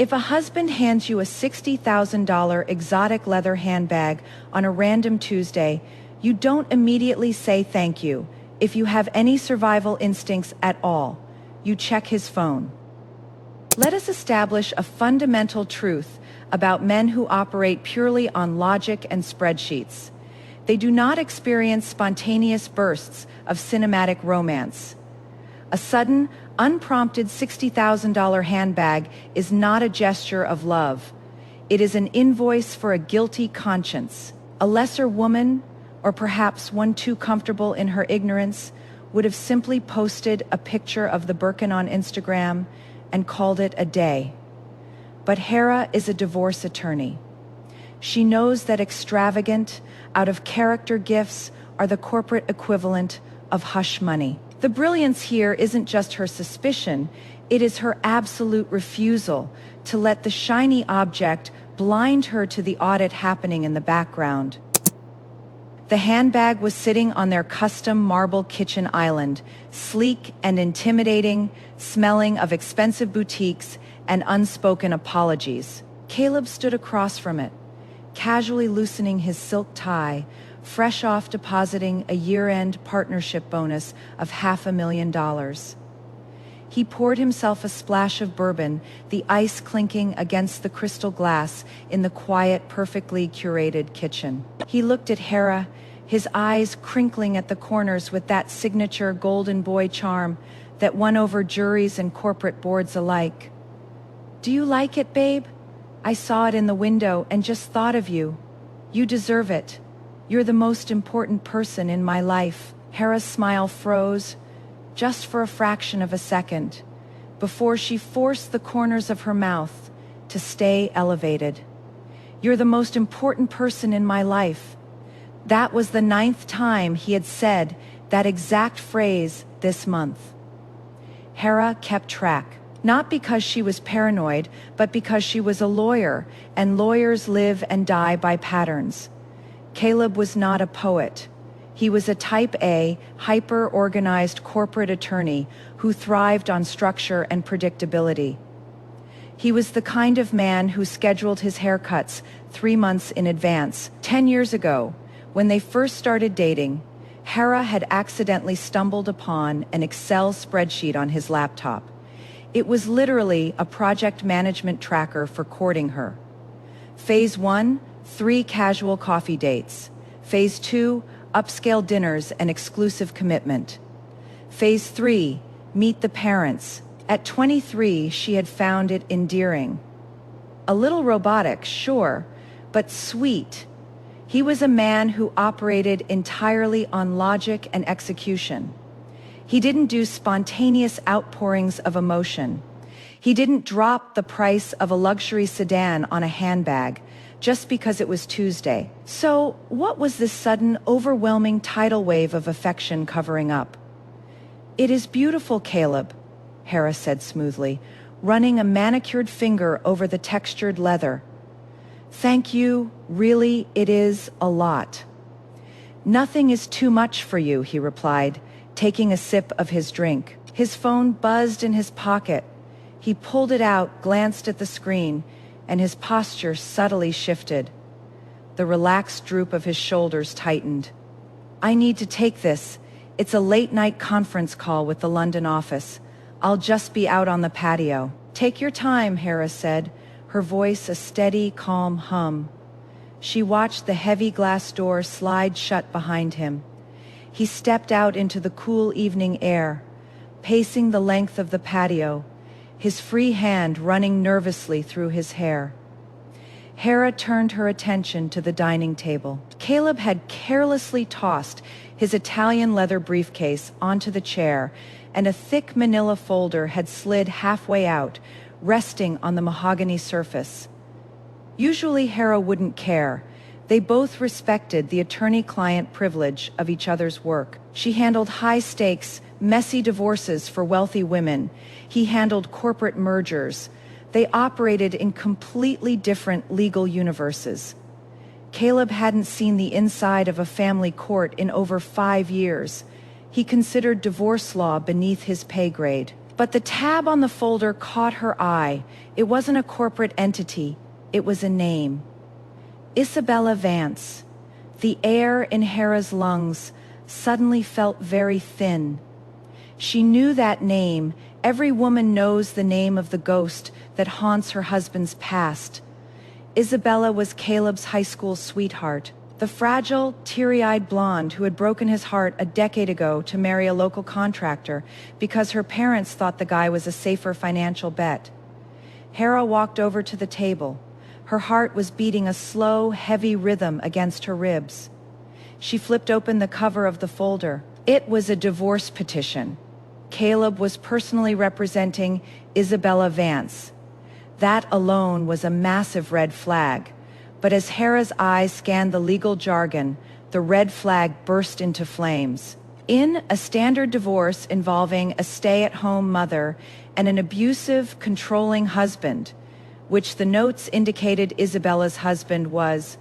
If a husband hands you a $60,000 exotic leather handbag on a random Tuesday, you don't immediately say thank you. If you have any survival instincts at all, you check his phone. Let us establish a fundamental truth about men who operate purely on logic and spreadsheets. They do not experience spontaneous bursts of cinematic romance. A sudden, unprompted $60,000 handbag is not a gesture of love. It is an invoice for a guilty conscience. A lesser woman, or perhaps one too comfortable in her ignorance, would have simply posted a picture of the Birkin on Instagram and called it a day. But Hera is a divorce attorney. She knows that extravagant, out-of-character gifts are the corporate equivalent of hush money. The brilliance here isn't just her suspicion, it is her absolute refusal to let the shiny object blind her to the audit happening in the background. The handbag was sitting on their custom marble kitchen island, sleek and intimidating, smelling of expensive boutiques and unspoken apologies. Caleb stood across from it, casually loosening his silk tie, fresh off depositing a year-end partnership bonus of $500,000. He poured himself a splash of bourbon, the ice clinking against the crystal glass in the quiet, perfectly curated kitchen. He looked at Hera, his eyes crinkling at the corners with that signature golden boy charm that won over juries and corporate boards alike. "Do you like it, babe? I saw it in the window and just thought of you. You deserve it. You're the most important person in my life." Hera's smile froze, just for a fraction of a second, before she forced the corners of her mouth to stay elevated. "You're the most important person in my life." That was the 9th time he had said that exact phrase this month. Hera kept track. Not because she was paranoid, but because she was a lawyer, and lawyers live and die by patterns. Caleb was not a poet. He was a type A, hyper-organized corporate attorney who thrived on structure and predictability. He was the kind of man who scheduled his haircuts 3 months in advance. 10 years ago, when they first started dating, Hera had accidentally stumbled upon an Excel spreadsheet on his laptop. It was literally a project management tracker for courting her. Phase 1, 3 casual coffee dates. Phase 2, upscale dinners and exclusive commitment. Phase 3, meet the parents. At 23, she had found it endearing. A little robotic, sure, but sweet. He was a man who operated entirely on logic and execution. He didn't do spontaneous outpourings of emotion. He didn't drop the price of a luxury sedan on a handbag just because it was Tuesday. So, what was this sudden, overwhelming tidal wave of affection covering up? "It is beautiful, Caleb," Hera said smoothly, running a manicured finger over the textured leather. "Thank you, really, it is a lot." "Nothing is too much for you," he replied, taking a sip of his drink. His phone buzzed in his pocket. He pulled it out, glanced at the screen, and his posture subtly shifted. The relaxed droop of his shoulders tightened. "I need to take this. It's a late-night conference call with the London office. I'll just be out on the patio." "Take your time," Hera said, her voice a steady, calm hum. She watched the heavy glass door slide shut behind him. He stepped out into the cool evening air, pacing the length of the patio, his free hand running nervously through his hair. Hera turned her attention to the dining table. Caleb had carelessly tossed his Italian leather briefcase onto the chair, and a thick manila folder had slid halfway out, resting on the mahogany surface. Usually Hera wouldn't care. They both respected the attorney-client privilege of each other's work. She handled high-stakes, messy divorces for wealthy women. He handled corporate mergers. They operated in completely different legal universes. Caleb hadn't seen the inside of a family court in over 5 years. He considered divorce law beneath his pay grade. But the tab on the folder caught her eye. It wasn't a corporate entity, it was a name. Isabella Vance. The air in Hera's lungs suddenly felt very thin. She knew that name. Every woman knows the name of the ghost that haunts her husband's past. Isabella was Caleb's high school sweetheart, the fragile, teary-eyed blonde who had broken his heart a decade ago to marry a local contractor because her parents thought the guy was a safer financial bet. Hera walked over to the table. Her heart was beating a slow, heavy rhythm against her ribs. She flipped open the cover of the folder. It was a divorce petition. Caleb was personally representing Isabella Vance. That alone was a massive red flag. But as Hera's eyes scanned the legal jargon, the red flag burst into flames. In a standard divorce involving a stay-at-home mother and an abusive, controlling husband, which the notes indicated Isabella's husband was,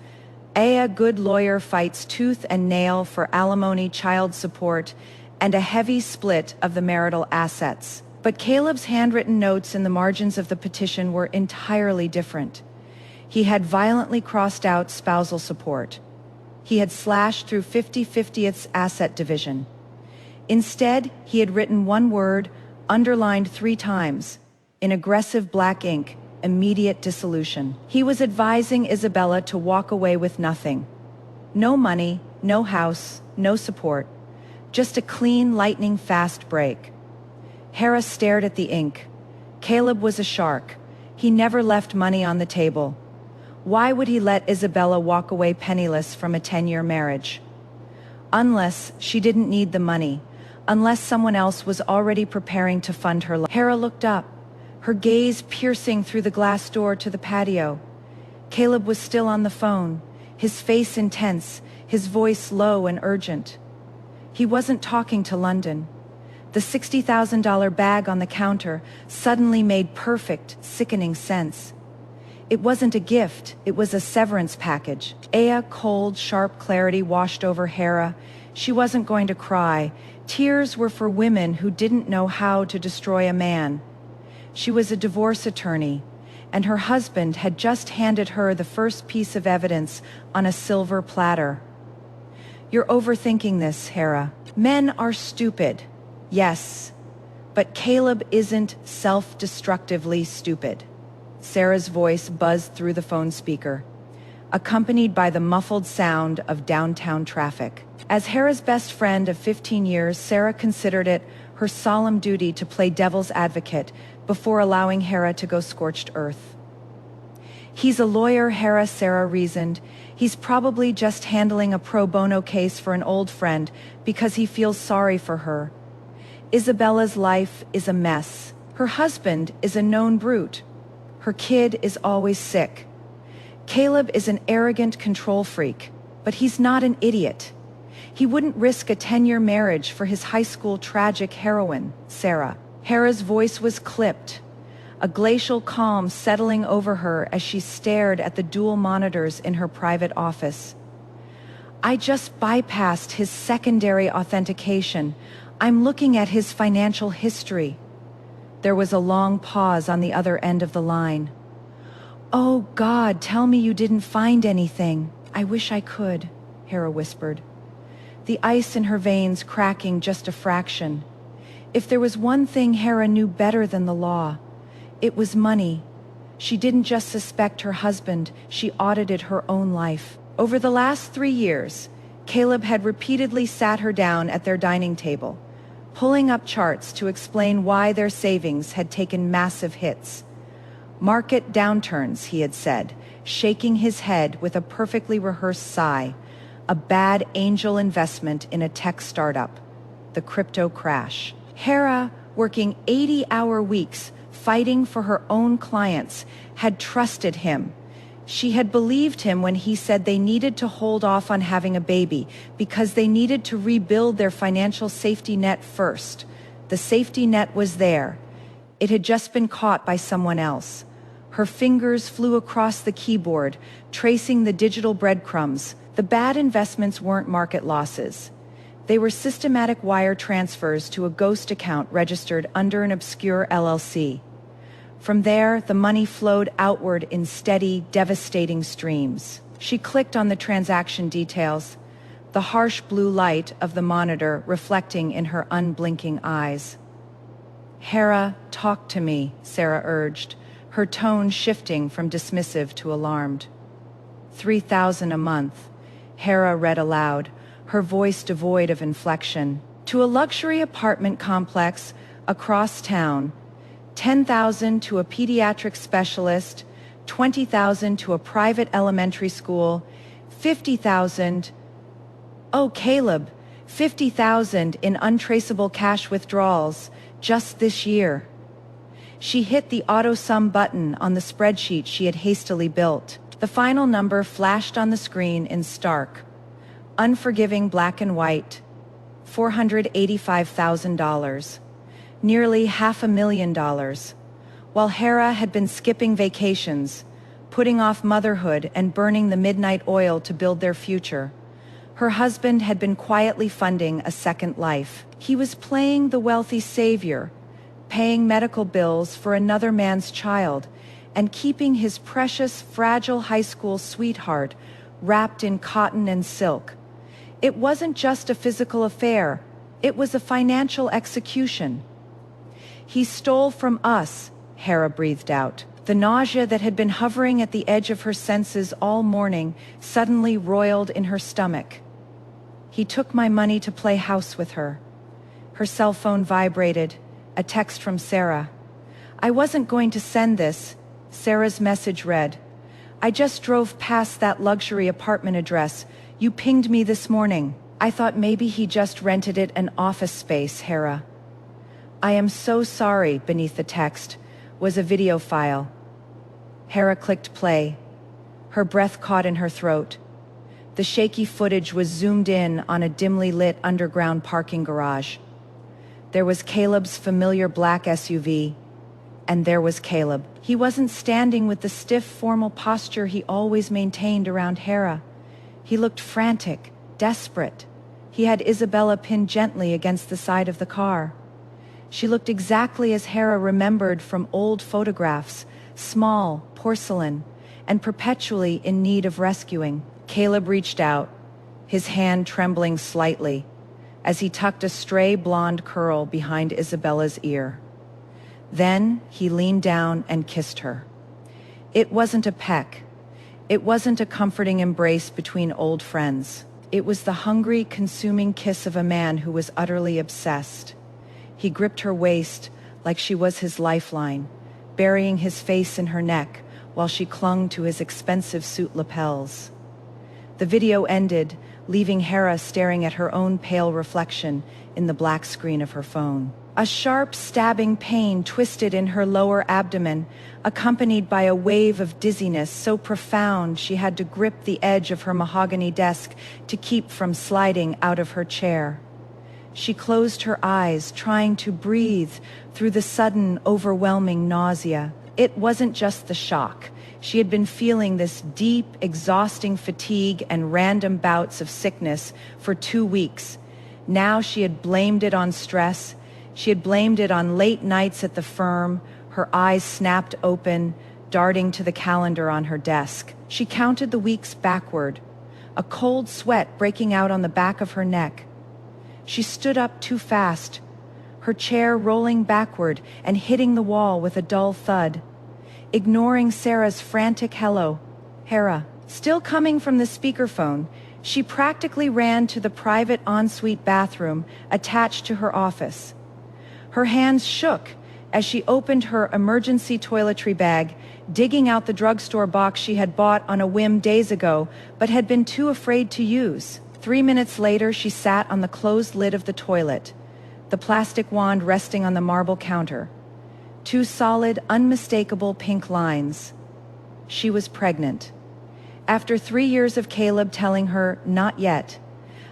a good lawyer fights tooth and nail for alimony, child support, and a heavy split of the marital assets. But Caleb's handwritten notes in the margins of the petition were entirely different. He had violently crossed out spousal support. He had slashed through 50/50ths asset division. Instead, he had written one word, underlined 3 times, in aggressive black ink, immediate dissolution. He was advising Isabella to walk away with nothing. No money, no house, no support. Just a clean, lightning-fast break. Hera stared at the ink. Caleb was a shark. He never left money on the table. Why would he let Isabella walk away penniless from a 10-year marriage? Unless she didn't need the money. Unless someone else was already preparing to fund her life. Hera looked up, her gaze piercing through the glass door to the patio. Caleb was still on the phone, his face intense, his voice low and urgent. He wasn't talking to London. The $60,000 bag on the counter suddenly made perfect, sickening sense. It wasn't a gift, it was a severance package. A cold, sharp clarity washed over Hera. She wasn't going to cry. Tears were for women who didn't know how to destroy a man. She was a divorce attorney, and her husband had just handed her the first piece of evidence on a silver platter. You're overthinking this, Hera. Men are stupid. Yes, but Caleb isn't self-destructively stupid. Sarah's voice buzzed through the phone speaker, accompanied by the muffled sound of downtown traffic. As Hera's best friend of 15 years, Sarah considered it her solemn duty to play devil's advocate before allowing Hera to go scorched earth. He's a lawyer, Sarah reasoned. He's probably just handling a pro bono case for an old friend because he feels sorry for her. Isabella's life is a mess. Her husband is a known brute. Her kid is always sick. Caleb is an arrogant control freak, but he's not an idiot. He wouldn't risk a 10-year marriage for his high school tragic heroine, Sarah. Hera's voice was clipped, a glacial calm settling over her as she stared at the dual monitors in her private office. I just bypassed his secondary authentication. I'm looking at his financial history. There was a long pause on the other end of the line. Oh God, tell me you didn't find anything. I wish I could, Hera whispered, the ice in her veins cracking just a fraction. If there was one thing Hera knew better than the law, it was money. She didn't just suspect her husband, she audited her own life. Over the last 3 years, Caleb had repeatedly sat her down at their dining table, pulling up charts to explain why their savings had taken massive hits. Market downturns, he had said, shaking his head with a perfectly rehearsed sigh. A bad angel investment in a tech startup. The crypto crash. Hera, working 80-hour weeks, fighting for her own clients, had trusted him. She had believed him when he said they needed to hold off on having a baby because they needed to rebuild their financial safety net first. The safety net was there. It had just been caught by someone else. Her fingers flew across the keyboard, tracing the digital breadcrumbs. The bad investments weren't market losses. They were systematic wire transfers to a ghost account registered under an obscure LLC. From there, the money flowed outward in steady, devastating streams. She clicked on the transaction details, the harsh blue light of the monitor reflecting in her unblinking eyes. "Hera, talk to me," Sarah urged, her tone shifting from dismissive to alarmed. "$3,000 a month," Hera read aloud, her voice devoid of inflection. "To a luxury apartment complex across town, $10,000 to a pediatric specialist, $20,000 to a private elementary school, $50,000. Oh, Caleb, $50,000 in untraceable cash withdrawals just this year." She hit the auto-sum button on the spreadsheet she had hastily built. The final number flashed on the screen in stark, unforgiving black and white: $485,000. Nearly $500,000. While Hera had been skipping vacations, putting off motherhood and burning the midnight oil to build their future, her husband had been quietly funding a second life. He was playing the wealthy savior, paying medical bills for another man's child, and keeping his precious, fragile high school sweetheart wrapped in cotton and silk. It wasn't just a physical affair, it was a financial execution. "He stole from us," Hera breathed out. The nausea that had been hovering at the edge of her senses all morning suddenly roiled in her stomach. "He took my money to play house with her." Her cell phone vibrated, a text from Sarah. "I wasn't going to send this," Sarah's message read. "I just drove past that luxury apartment address. You pinged me this morning. I thought maybe he just rented it an office space." Hera. "I am so sorry," beneath the text was a video file. Hera clicked play. Her breath caught in her throat. The shaky footage was zoomed in on a dimly lit underground parking garage. There was Caleb's familiar black SUV, and there was Caleb. He wasn't standing with the stiff, formal posture he always maintained around Hera. He looked frantic, desperate. He had Isabella pinned gently against the side of the car. She looked exactly as Hera remembered from old photographs, small, porcelain, and perpetually in need of rescuing. Caleb reached out, his hand trembling slightly, as he tucked a stray blonde curl behind Isabella's ear. Then he leaned down and kissed her. It wasn't a peck. It wasn't a comforting embrace between old friends. It was the hungry, consuming kiss of a man who was utterly obsessed. He gripped her waist like she was his lifeline, burying his face in her neck while she clung to his expensive suit lapels. The video ended, leaving Hera staring at her own pale reflection in the black screen of her phone. A sharp, stabbing pain twisted in her lower abdomen, accompanied by a wave of dizziness so profound she had to grip the edge of her mahogany desk to keep from sliding out of her chair. She closed her eyes, trying to breathe through the sudden, overwhelming nausea. It wasn't just the shock. She had been feeling this deep, exhausting fatigue and random bouts of sickness for 2 weeks. Now she had blamed it on stress. She had blamed it on late nights at the firm, her eyes snapped open, darting to the calendar on her desk. She counted the weeks backward, a cold sweat breaking out on the back of her neck. She stood up too fast, her chair rolling backward and hitting the wall with a dull thud. Ignoring Sarah's frantic "Hello, Hera," still coming from the speakerphone, she practically ran to the private ensuite bathroom attached to her office. Her hands shook as she opened her emergency toiletry bag, digging out the drugstore box she had bought on a whim days ago but had been too afraid to use. 3 minutes later, she sat on the closed lid of the toilet, the plastic wand resting on the marble counter. 2 solid, unmistakable pink lines. She was pregnant. After 3 years of Caleb telling her, not yet,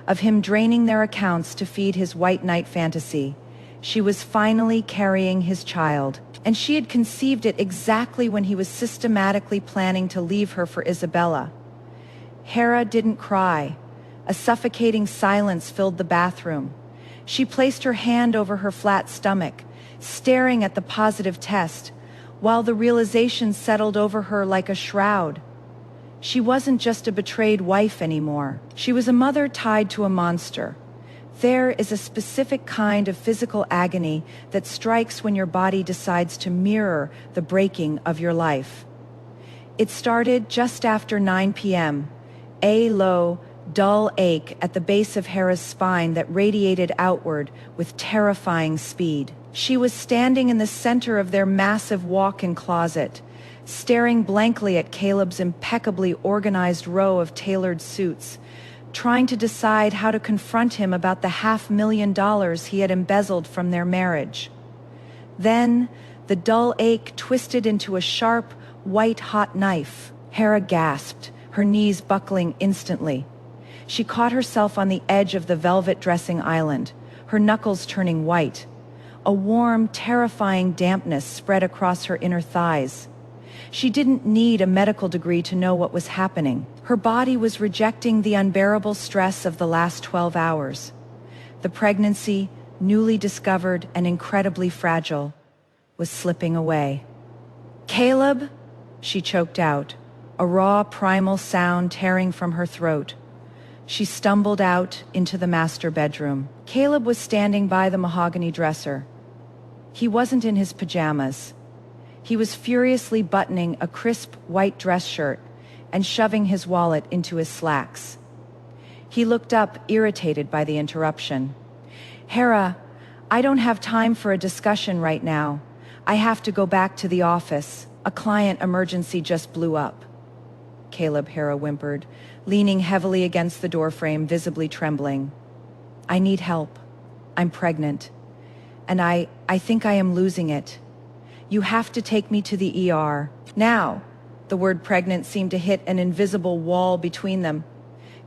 of him draining their accounts to feed his white knight fantasy, she was finally carrying his child. And she had conceived it exactly when he was systematically planning to leave her for Isabella. Hera didn't cry. A suffocating silence filled the bathroom. She placed her hand over her flat stomach, staring at the positive test, while the realization settled over her like a shroud. She wasn't just a betrayed wife anymore. She was a mother tied to a monster. There is a specific kind of physical agony that strikes when your body decides to mirror the breaking of your life. It started just after 9 p.m., a low, dull ache at the base of Hera's spine that radiated outward with terrifying speed. She was standing in the center of their massive walk-in closet, staring blankly at Caleb's impeccably organized row of tailored suits, trying to decide how to confront him about the $500,000 he had embezzled from their marriage. Then, the dull ache twisted into a sharp, white-hot knife. Hera gasped, her knees buckling instantly. She caught herself on the edge of the velvet dressing island, her knuckles turning white. A warm, terrifying dampness spread across her inner thighs. She didn't need a medical degree to know what was happening. Her body was rejecting the unbearable stress of the last 12 hours. The pregnancy, newly discovered and incredibly fragile, was slipping away. "Caleb?" she choked out, a raw, primal sound tearing from her throat. She stumbled out into the master bedroom. Caleb was standing by the mahogany dresser. He wasn't in his pajamas. He was furiously buttoning a crisp white dress shirt and shoving his wallet into his slacks. He looked up, irritated by the interruption. "Hera, I don't have time for a discussion right now. I have to go back to the office. A client emergency just blew up." "Caleb," Hera whimpered, leaning heavily against the doorframe, visibly trembling. "I need help. I'm pregnant. And I think I am losing it. You have to take me to the ER. Now." The word pregnant seemed to hit an invisible wall between them.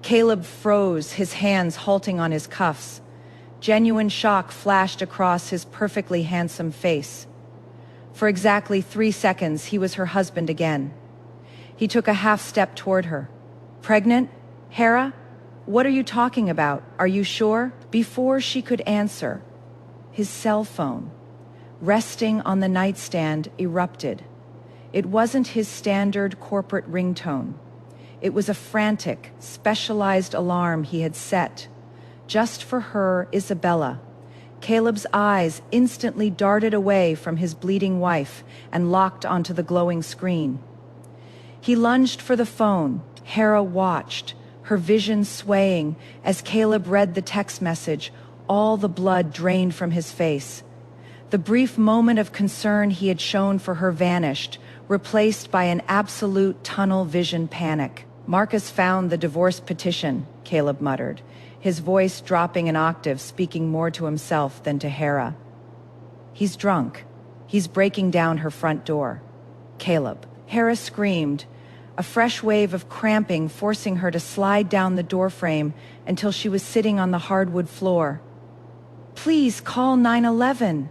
Caleb froze, his hands halting on his cuffs. Genuine shock flashed across his perfectly handsome face. For exactly 3 seconds, he was her husband again. He took a half step toward her. "Pregnant? Hera? What are you talking about? Are you sure?" Before she could answer, his cell phone, resting on the nightstand, erupted. It wasn't his standard corporate ringtone. It was a frantic, specialized alarm he had set. Just for her, Isabella. Caleb's eyes instantly darted away from his bleeding wife and locked onto the glowing screen. He lunged for the phone. Hera watched, her vision swaying as Caleb read the text message, all the blood drained from his face. The brief moment of concern he had shown for her vanished, replaced by an absolute tunnel vision panic. "Marcus found the divorce petition," Caleb muttered, his voice dropping an octave, speaking more to himself than to Hera. "He's drunk. He's breaking down her front door." "Caleb." Hera screamed, a fresh wave of cramping forcing her to slide down the doorframe until she was sitting on the hardwood floor. "Please call 911.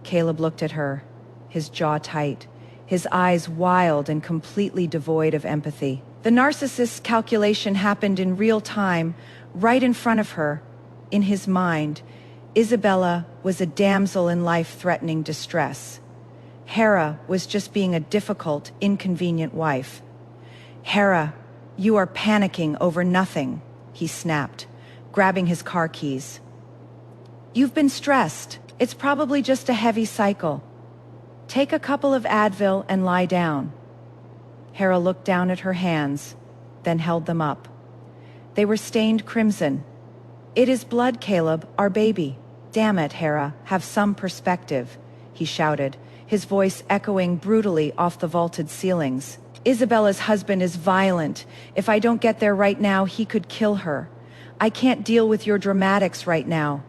Caleb looked at her, his jaw tight, his eyes wild and completely devoid of empathy. The narcissist's calculation happened in real time, right in front of her. In his mind, Isabella was a damsel in life-threatening distress. Hera was just being a difficult, inconvenient wife. "Hera, you are panicking over nothing," he snapped, grabbing his car keys. "You've been stressed. It's probably just a heavy cycle. Take a couple of Advil and lie down." Hera looked down at her hands, then held them up. They were stained crimson. "It is blood, Caleb, our baby." "Damn it, Hera, have some perspective," he shouted, his voice echoing brutally off the vaulted ceilings. "Isabella's husband is violent. If I don't get there right now, he could kill her. I can't deal with your dramatics right now.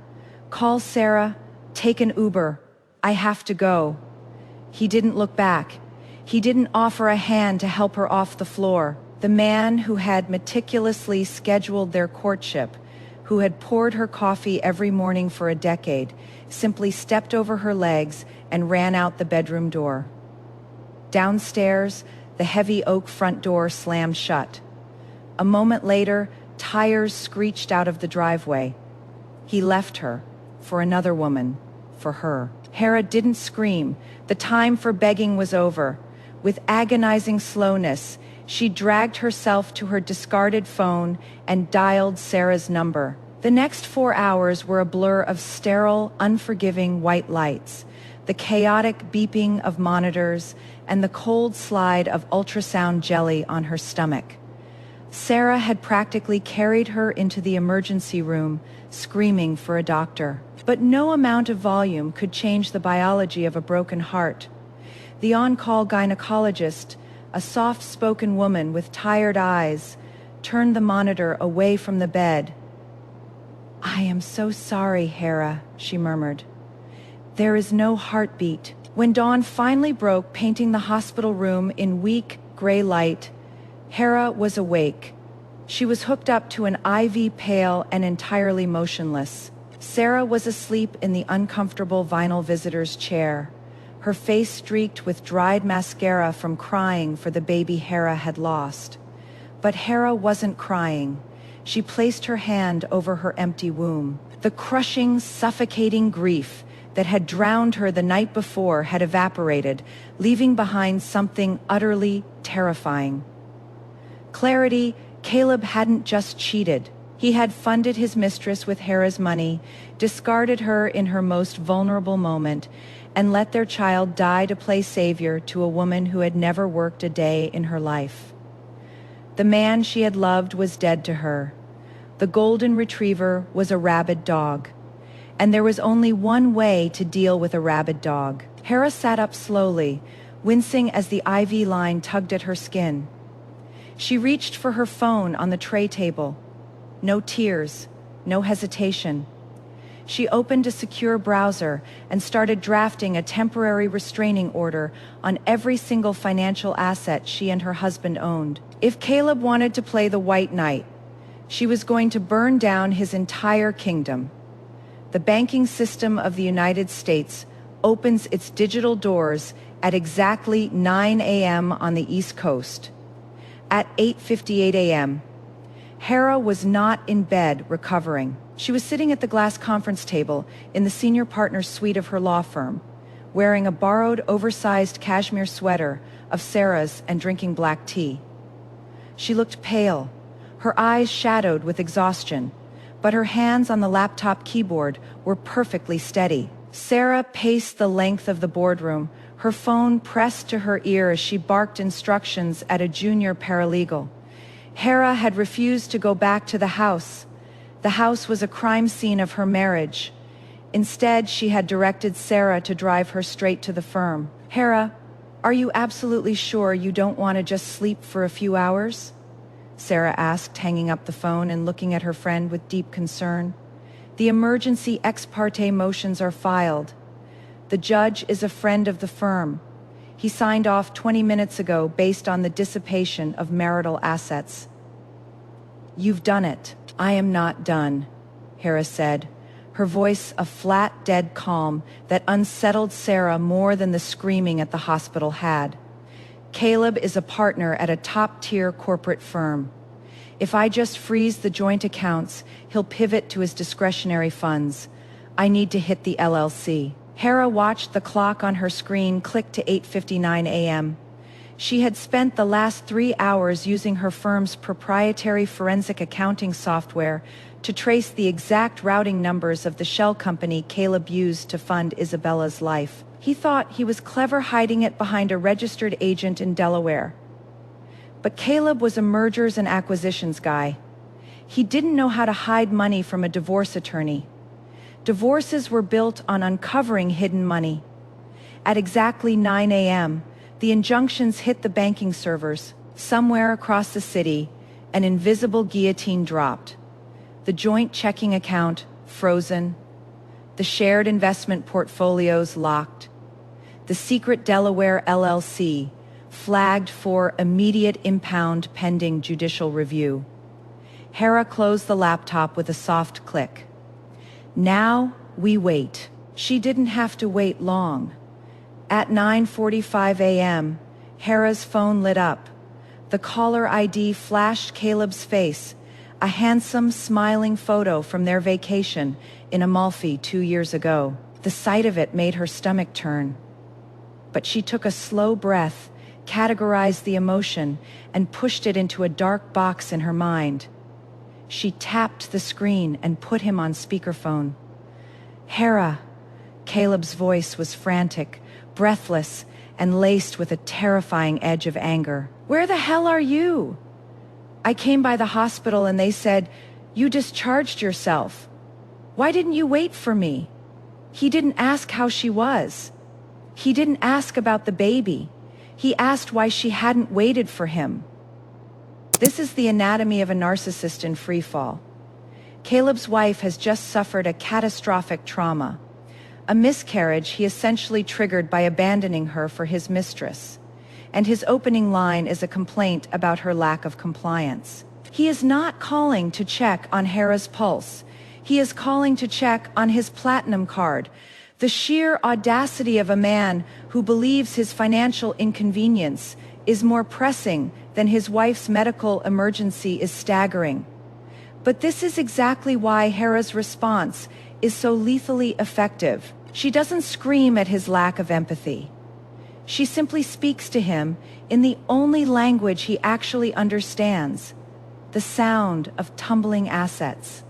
Call Sarah, take an Uber. I have to go." He didn't look back. He didn't offer a hand to help her off the floor. The man who had meticulously scheduled their courtship, who had poured her coffee every morning for a decade, simply stepped over her legs and ran out the bedroom door. Downstairs, the heavy oak front door slammed shut. A moment later, Tires screeched out of the driveway. He left her, for another woman, for her. Hera didn't scream. The time for begging was over. With agonizing slowness, she dragged herself to her discarded phone and dialed Sarah's number. The next 4 hours were a blur of sterile, unforgiving white lights, the chaotic beeping of monitors, and the cold slide of ultrasound jelly on her stomach. Sarah had practically carried her into the emergency room, screaming for a doctor. But no amount of volume could change the biology of a broken heart. The on-call gynecologist, a soft-spoken woman with tired eyes, turned the monitor away from the bed. "I am so sorry, Hera," she murmured. "There is no heartbeat." When dawn finally broke, painting the hospital room in weak, gray light, Hera was awake. She was hooked up to an IV pail and entirely motionless. Sarah was asleep in the uncomfortable vinyl visitor's chair, her face streaked with dried mascara from crying for the baby Hera had lost. But Hera wasn't crying. She placed her hand over her empty womb. The crushing, suffocating grief that had drowned her the night before had evaporated, leaving behind something utterly terrifying. Clarity. Caleb hadn't just cheated. He had funded his mistress with Hera's money, discarded her in her most vulnerable moment, and let their child die to play savior to a woman who had never worked a day in her life. The man she had loved was dead to her. The golden retriever was a rabid dog. And there was only one way to deal with a rabid dog. Hera sat up slowly, wincing as the IV line tugged at her skin. She reached for her phone on the tray table. No tears, no hesitation. She opened a secure browser and started drafting a temporary restraining order on every single financial asset she and her husband owned. If Caleb wanted to play the White Knight, she was going to burn down his entire kingdom. The banking system of the United States opens its digital doors at exactly 9 a.m. on the East Coast. At 8:58 a.m., Hera was not in bed recovering. She was sitting at the glass conference table in the senior partner's suite of her law firm, wearing a borrowed, oversized cashmere sweater of Sarah's and drinking black tea. She looked pale, her eyes shadowed with exhaustion, but her hands on the laptop keyboard were perfectly steady. Sarah paced the length of the boardroom, her phone pressed to her ear as she barked instructions at a junior paralegal. Hera had refused to go back to the house. The house was a crime scene of her marriage. Instead, she had directed Sarah to drive her straight to the firm. "Hera, are you absolutely sure you don't want to just sleep for a few hours?" Sarah asked, hanging up the phone and looking at her friend with deep concern. "The emergency ex parte motions are filed. The judge is a friend of the firm. He signed off 20 minutes ago based on the dissipation of marital assets." "You've done it." "I am not done," Hera said, her voice a flat, dead calm that unsettled Sarah more than the screaming at the hospital had. "Caleb is a partner at a top-tier corporate firm. If I just freeze the joint accounts, he'll pivot to his discretionary funds. I need to hit the LLC." Hera watched the clock on her screen click to 8:59 a.m. She had spent the last 3 hours using her firm's proprietary forensic accounting software to trace the exact routing numbers of the shell company Caleb used to fund Isabella's life. He thought he was clever hiding it behind a registered agent in Delaware. But Caleb was a mergers and acquisitions guy. He didn't know how to hide money from a divorce attorney. Divorces were built on uncovering hidden money. At exactly 9 a.m., the injunctions hit the banking servers. Somewhere across the city, an invisible guillotine dropped. The joint checking account frozen. The shared investment portfolios locked. The secret Delaware LLC flagged for immediate impound pending judicial review. Hera closed the laptop with a soft click. Now we wait. She didn't have to wait long. At 9:45 a.m., Hera's phone lit up. The caller ID flashed Caleb's face, a handsome, smiling photo from their vacation in Amalfi 2 years ago. The sight of it made her stomach turn. But she took a slow breath, categorized the emotion, and pushed it into a dark box in her mind. She tapped the screen and put him on speakerphone. "Hera." Caleb's voice was frantic, breathless, and laced with a terrifying edge of anger. "Where the hell are you?" "I came by the hospital and they said, you discharged yourself. Why didn't you wait for me?" He didn't ask how she was. He didn't ask about the baby. He asked why she hadn't waited for him. This is the anatomy of a narcissist in freefall. Caleb's wife has just suffered a catastrophic trauma. A miscarriage he essentially triggered by abandoning her for his mistress. And his opening line is a complaint about her lack of compliance. He is not calling to check on Hera's pulse. He is calling to check on his platinum card. The sheer audacity of a man who believes his financial inconvenience is more pressing than his wife's medical emergency is staggering. But this is exactly why Hera's response is so lethally effective. She doesn't scream at his lack of empathy. She simply speaks to him in the only language he actually understands, the sound of tumbling assets.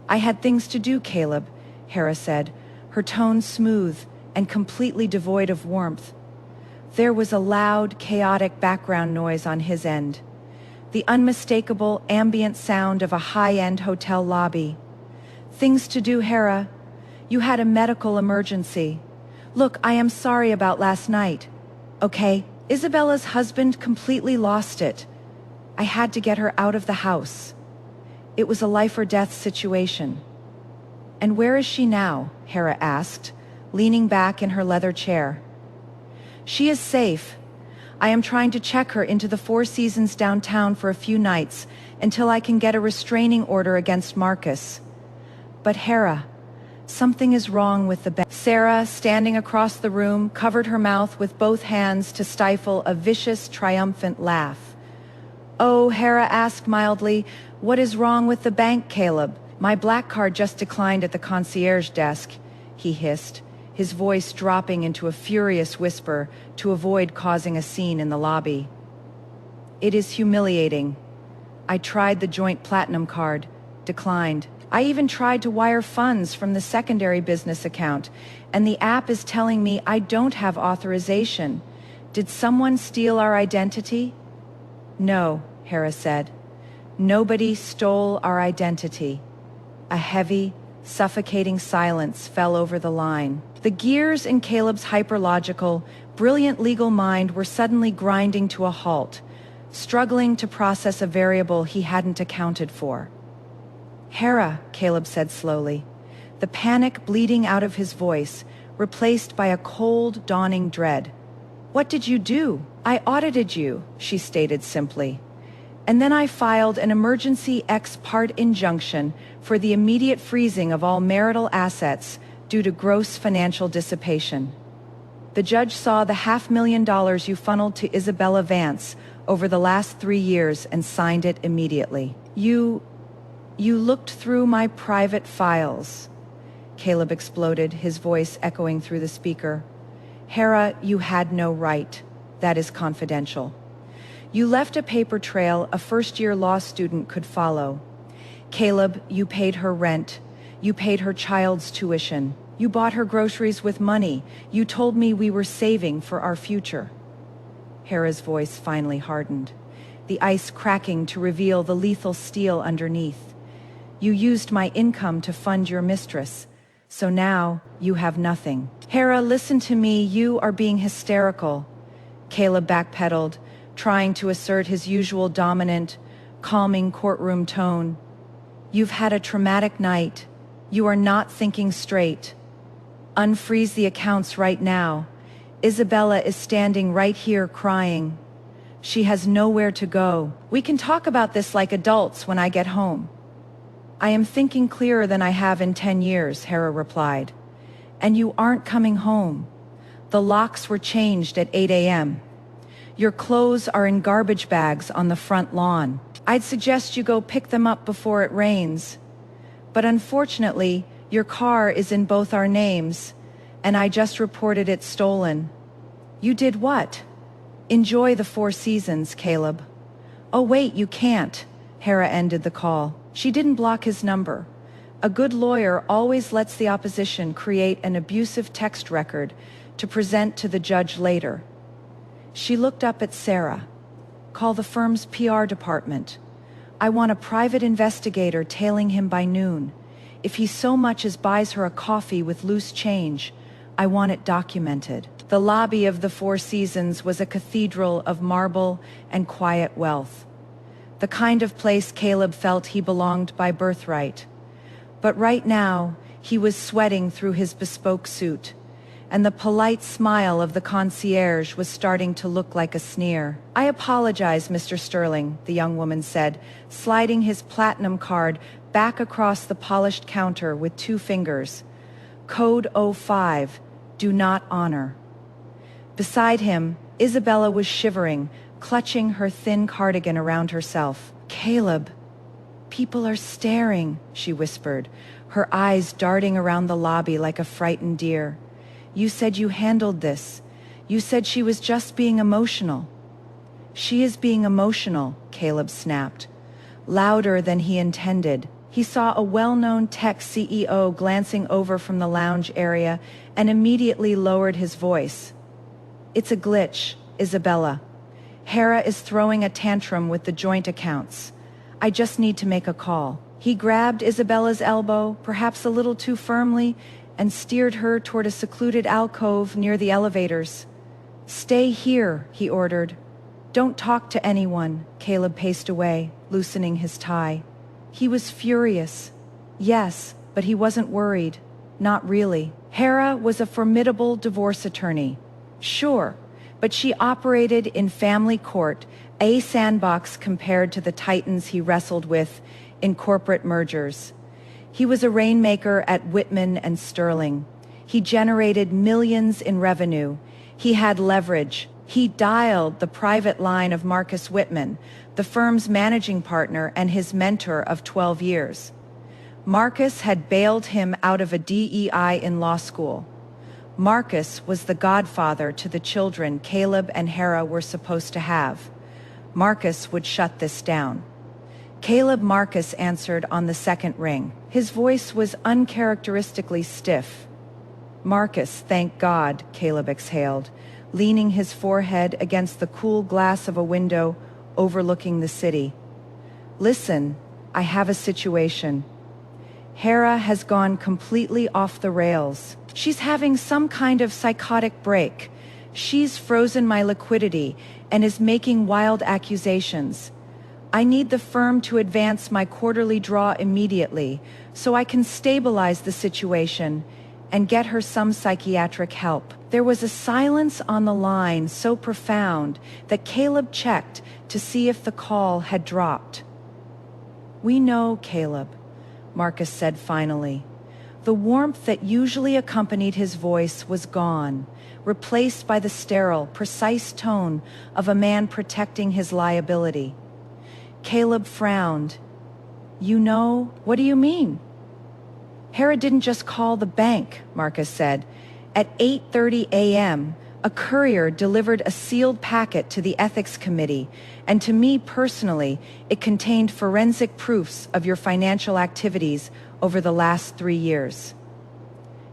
"I had things to do, Caleb," Hera said, her tone smooth and completely devoid of warmth. There was a loud, chaotic background noise on his end, the unmistakable ambient sound of a high-end hotel lobby. "Things to do, Hera. You had a medical emergency. Look, I am sorry about last night. Okay, Isabella's husband completely lost it. I had to get her out of the house. It was a life-or-death situation." "And where is she now?" Hera asked, leaning back in her leather chair. "She is safe. I am trying to check her into the Four Seasons downtown for a few nights until I can get a restraining order against Marcus. But Hera, something is wrong with the bag." Sarah, standing across the room, covered her mouth with both hands to stifle a vicious, triumphant laugh. "Oh," Hera asked mildly, "what is wrong with the bank, Caleb?" "My black card just declined at the concierge desk," he hissed, his voice dropping into a furious whisper to avoid causing a scene in the lobby. "It is humiliating. I tried the joint platinum card, declined. I even tried to wire funds from the secondary business account, and the app is telling me I don't have authorization. Did someone steal our identity?" "No," Hera said. "Nobody stole our identity." A heavy, suffocating silence fell over the line. The gears in Caleb's hyperlogical, brilliant legal mind were suddenly grinding to a halt, struggling to process a variable he hadn't accounted for. "Hera," Caleb said slowly, the panic bleeding out of his voice, replaced by a cold, dawning dread. "What did you do?" "I audited you," she stated simply. "And then I filed an emergency ex parte injunction for the immediate freezing of all marital assets due to gross financial dissipation. The judge saw the $500,000 you funneled to Isabella Vance over the last 3 years and signed it immediately. You looked through my private files," Caleb exploded, his voice echoing through the speaker. "Hera, you had no right. That is confidential. You left a paper trail a first-year law student could follow. Caleb, you paid her rent. You paid her child's tuition. You bought her groceries with money. You told me we were saving for our future." Hera's voice finally hardened, the ice cracking to reveal the lethal steel underneath. "You used my income to fund your mistress, so now you have nothing." "Hera, listen to me. You are being hysterical." Caleb backpedaled, trying to assert his usual dominant, calming courtroom tone. "You've had a traumatic night. You are not thinking straight. Unfreeze the accounts right now. Isabella is standing right here crying. She has nowhere to go. We can talk about this like adults when I get home." "I am thinking clearer than I have in 10 years, Hera replied. "And you aren't coming home. The locks were changed at 8 a.m. Your clothes are in garbage bags on the front lawn. I'd suggest you go pick them up before it rains. But unfortunately, your car is in both our names, and I just reported it stolen. You did what? Enjoy the Four Seasons, Caleb. Oh wait, you can't. Hera ended the call. She didn't block his number. A good lawyer always lets the opposition create an abusive text record to present to the judge later. She looked up at Sarah. Call the firm's PR department. I want a private investigator tailing him by noon. If he so much as buys her a coffee with loose change, I want it documented. The lobby of the Four Seasons was a cathedral of marble and quiet wealth. The kind of place Caleb felt he belonged by birthright. But right now, he was sweating through his bespoke suit, and the polite smile of the concierge was starting to look like a sneer. I apologize, Mr. Sterling, the young woman said, sliding his platinum card back across the polished counter with 2 fingers. Code 05, do not honor. Beside him, Isabella was shivering, clutching her thin cardigan around herself. Caleb, people are staring, she whispered, her eyes darting around the lobby like a frightened deer. You said you handled this. You said she was just being emotional. She is being emotional, Caleb snapped. Louder than he intended. He saw a well-known tech CEO glancing over from the lounge area and immediately lowered his voice. It's a glitch, Isabella. Hera is throwing a tantrum with the joint accounts. I just need to make a call. He grabbed Isabella's elbow, perhaps a little too firmly, and steered her toward a secluded alcove near the elevators. Stay here, he ordered. Don't talk to anyone, Caleb paced away, loosening his tie. He was furious. Yes, but he wasn't worried. Not really. Hera was a formidable divorce attorney. Sure, but she operated in family court, a sandbox compared to the titans he wrestled with in corporate mergers. He was a rainmaker at Whitman and Sterling. He generated millions in revenue. He had leverage. He dialed the private line of Marcus Whitman, the firm's managing partner and his mentor of 12 years. Marcus had bailed him out of a DEI in law school. Marcus was the godfather to the children Caleb and Hera were supposed to have. Marcus would shut this down. Caleb Marcus answered on the second ring. His voice was uncharacteristically stiff. Marcus, thank God, Caleb exhaled, leaning his forehead against the cool glass of a window overlooking the city. Listen, I have a situation. Hera has gone completely off the rails. She's having some kind of psychotic break. She's frozen my liquidity and is making wild accusations. I need the firm to advance my quarterly draw immediately so I can stabilize the situation and get her some psychiatric help. There was a silence on the line so profound that Caleb checked to see if the call had dropped. We know, Caleb, Marcus said finally. The warmth that usually accompanied his voice was gone, replaced by the sterile, precise tone of a man protecting his liability. Caleb frowned. You know, what do you mean? Hera didn't just call the bank, Marcus said. At 8:30 a.m., a courier delivered a sealed packet to the ethics committee, and to me personally, it contained forensic proofs of your financial activities over the last 3 years.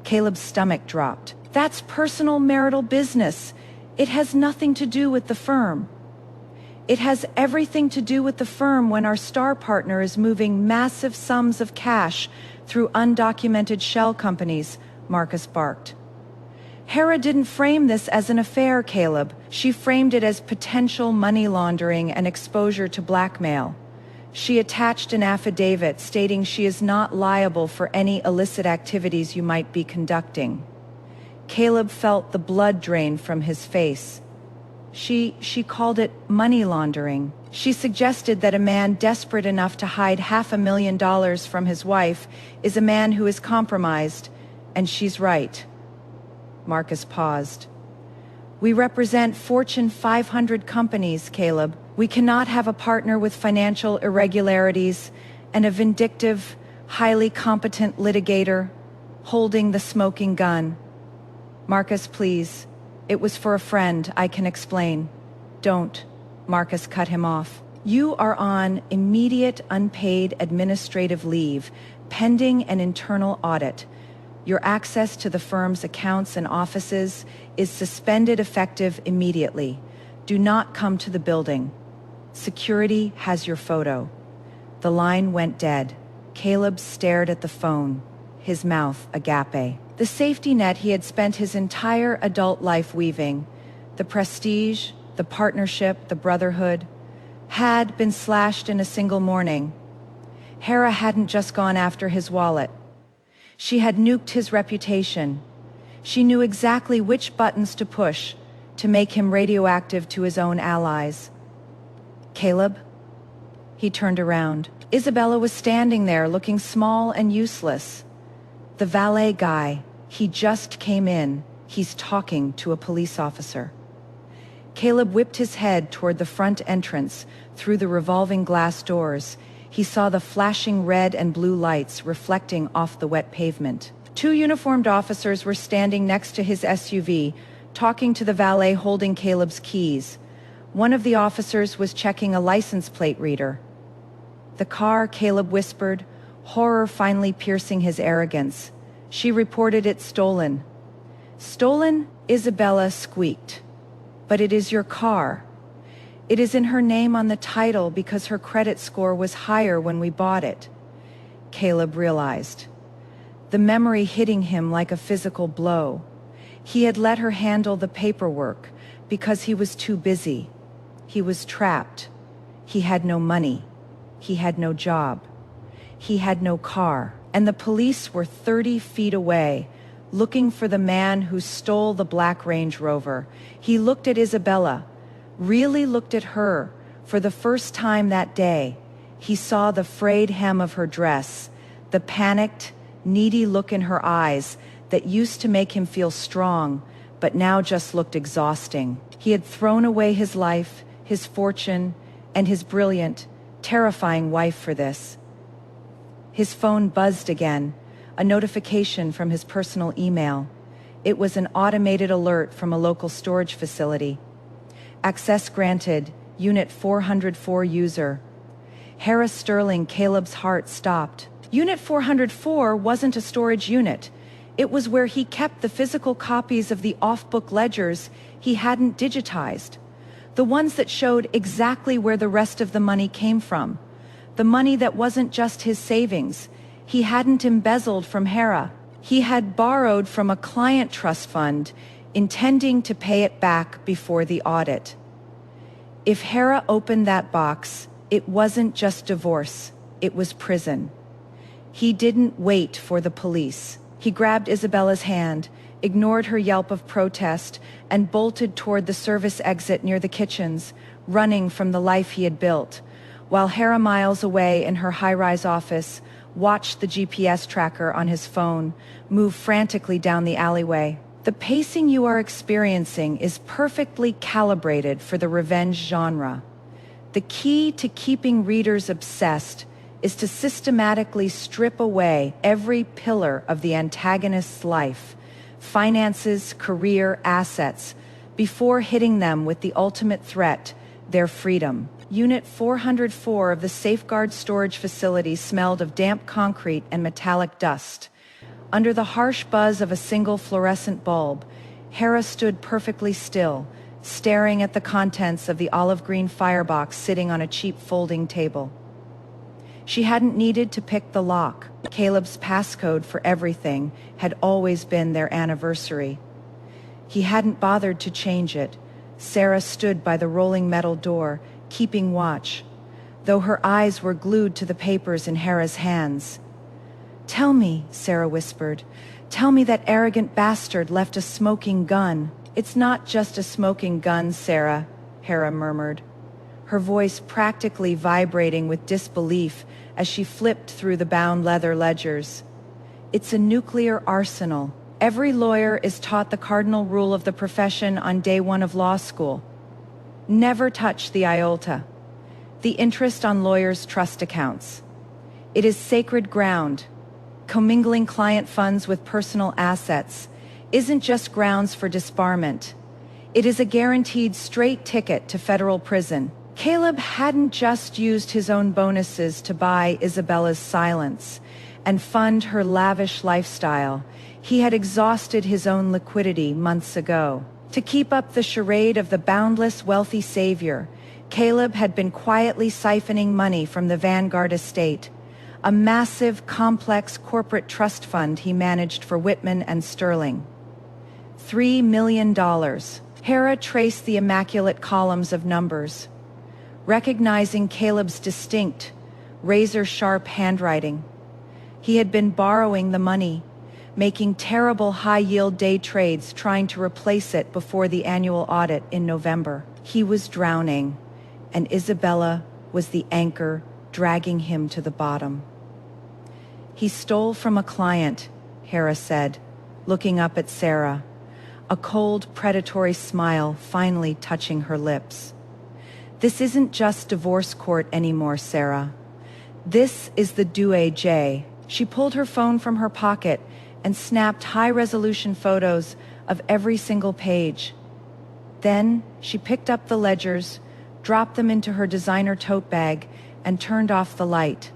Caleb's stomach dropped. That's personal marital business. It has nothing to do with the firm. It has everything to do with the firm when our star partner is moving massive sums of cash through undocumented shell companies, Marcus barked. Hera didn't frame this as an affair, Caleb. She framed it as potential money laundering and exposure to blackmail. She attached an affidavit stating she is not liable for any illicit activities you might be conducting. Caleb felt the blood drain from his face. She called it money laundering. She suggested that a man desperate enough to hide $500,000 from his wife is a man who is compromised, and she's right. Marcus paused. We represent Fortune 500 companies, Caleb. We cannot have a partner with financial irregularities and a vindictive, highly competent litigator holding the smoking gun. Marcus, please. It was for a friend, I can explain. Don't. Marcus cut him off. You are on immediate unpaid administrative leave, pending an internal audit. Your access to the firm's accounts and offices is suspended effective immediately. Do not come to the building. Security has your photo. The line went dead. Caleb stared at the phone, his mouth agape. The safety net he had spent his entire adult life weaving, the prestige, the partnership, the brotherhood, had been slashed in a single morning. Hera hadn't just gone after his wallet. She had nuked his reputation. She knew exactly which buttons to push to make him radioactive to his own allies. Caleb? He turned around. Isabella was standing there looking small and useless. The valet guy, he just came in. He's talking to a police officer. Caleb whipped his head toward the front entrance through the revolving glass doors. He saw the flashing red and blue lights reflecting off the wet pavement. 2 uniformed officers were standing next to his SUV, talking to the valet holding Caleb's keys. One of the officers was checking a license plate reader. The car, Caleb whispered, horror finally piercing his arrogance. She reported it stolen. Stolen? Isabella squeaked. But it is your car. It is in her name on the title because her credit score was higher when we bought it. Caleb realized. The memory hitting him like a physical blow. He had let her handle the paperwork because he was too busy. He was trapped. He had no money. He had no job. He had no car. And the police were 30 feet away, looking for the man who stole the black Range Rover. He looked at Isabella, really looked at her. For the first time that day, he saw the frayed hem of her dress, the panicked, needy look in her eyes that used to make him feel strong, but now just looked exhausting. He had thrown away his life, his fortune, and his brilliant, terrifying wife for this. His phone buzzed again, a notification from his personal email. It was an automated alert from a local storage facility. Access granted, Unit 404 user. Hera Sterling, Caleb's heart stopped. Unit 404 wasn't a storage unit. It was where he kept the physical copies of the off-book ledgers he hadn't digitized. The ones that showed exactly where the rest of the money came from. The money that wasn't just his savings. He hadn't embezzled from Hera. He had borrowed from a client trust fund, intending to pay it back before the audit. If Hera opened that box, it wasn't just divorce, it was prison. He didn't wait for the police. He grabbed Isabella's hand, ignored her yelp of protest, and bolted toward the service exit near the kitchens, running from the life he had built, while Hera, miles away in her high-rise office, watched the GPS tracker on his phone move frantically down the alleyway. The pacing you are experiencing is perfectly calibrated for the revenge genre. The key to keeping readers obsessed is to systematically strip away every pillar of the antagonist's life, finances, career, assets, before hitting them with the ultimate threat, their freedom. Unit 404 of the Safeguard storage facility smelled of damp concrete and metallic dust. Under the harsh buzz of a single fluorescent bulb, Hera stood perfectly still, staring at the contents of the olive-green firebox sitting on a cheap folding table. She hadn't needed to pick the lock. Caleb's passcode for everything had always been their anniversary. He hadn't bothered to change it. Sarah stood by the rolling metal door, keeping watch, though her eyes were glued to the papers in Hera's hands. "Tell me," Sarah whispered, "tell me that arrogant bastard left a smoking gun." "It's not just a smoking gun, Sarah," Hera murmured, her voice practically vibrating with disbelief as she flipped through the bound leather ledgers. "It's a nuclear arsenal. Every lawyer is taught the cardinal rule of the profession on day one of law school. Never touch the iota. The interest on lawyers' trust accounts. It is sacred ground. Commingling client funds with personal assets isn't just grounds for disbarment. It is a guaranteed straight ticket to federal prison. Caleb hadn't just used his own bonuses to buy Isabella's silence and fund her lavish lifestyle. He had exhausted his own liquidity months ago. To keep up the charade of the boundless wealthy savior, Caleb had been quietly siphoning money from the Vanguard estate, a massive, complex corporate trust fund he managed for Whitman and Sterling. $3 million. Hera traced the immaculate columns of numbers, recognizing Caleb's distinct, razor-sharp handwriting. He had been borrowing the money, making terrible high-yield day trades trying to replace it before the annual audit in November. He was drowning, and Isabella was the anchor dragging him to the bottom. He stole from a client, Hera said, looking up at Sarah, a cold, predatory smile finally touching her lips. This isn't just divorce court anymore, Sarah. This is the DOJ. She pulled her phone from her pocket and snapped high-resolution photos of every single page. Then she picked up the ledgers, dropped them into her designer tote bag, and turned off the light.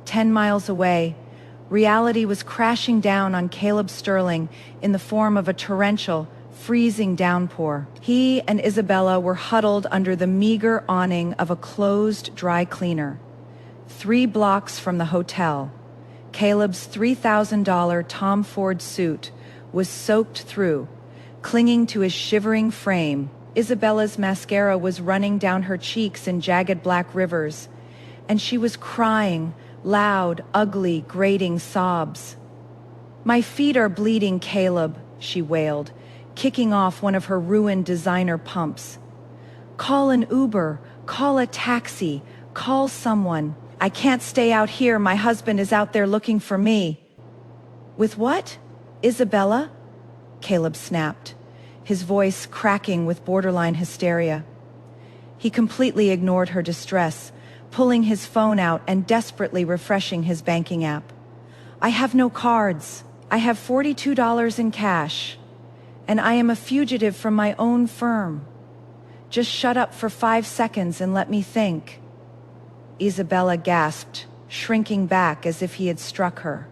10 miles away, reality was crashing down on Caleb Sterling in the form of a torrential, freezing downpour. He and Isabella were huddled under the meager awning of a closed dry cleaner, 3 blocks from the hotel. Caleb's $3,000 Tom Ford suit was soaked through, clinging to his shivering frame. Isabella's mascara was running down her cheeks in jagged black rivers, and she was crying loud, ugly, grating sobs. "My feet are bleeding, Caleb," she wailed, kicking off one of her ruined designer pumps. "Call an Uber, call a taxi, call someone. I can't stay out here. My husband is out there looking for me." "With what? Isabella?" Caleb snapped, his voice cracking with borderline hysteria. He completely ignored her distress, pulling his phone out and desperately refreshing his banking app. "I have no cards. I have $42 in cash. And I am a fugitive from my own firm. Just shut up for 5 seconds and let me think." Isabella gasped, shrinking back as if he had struck her.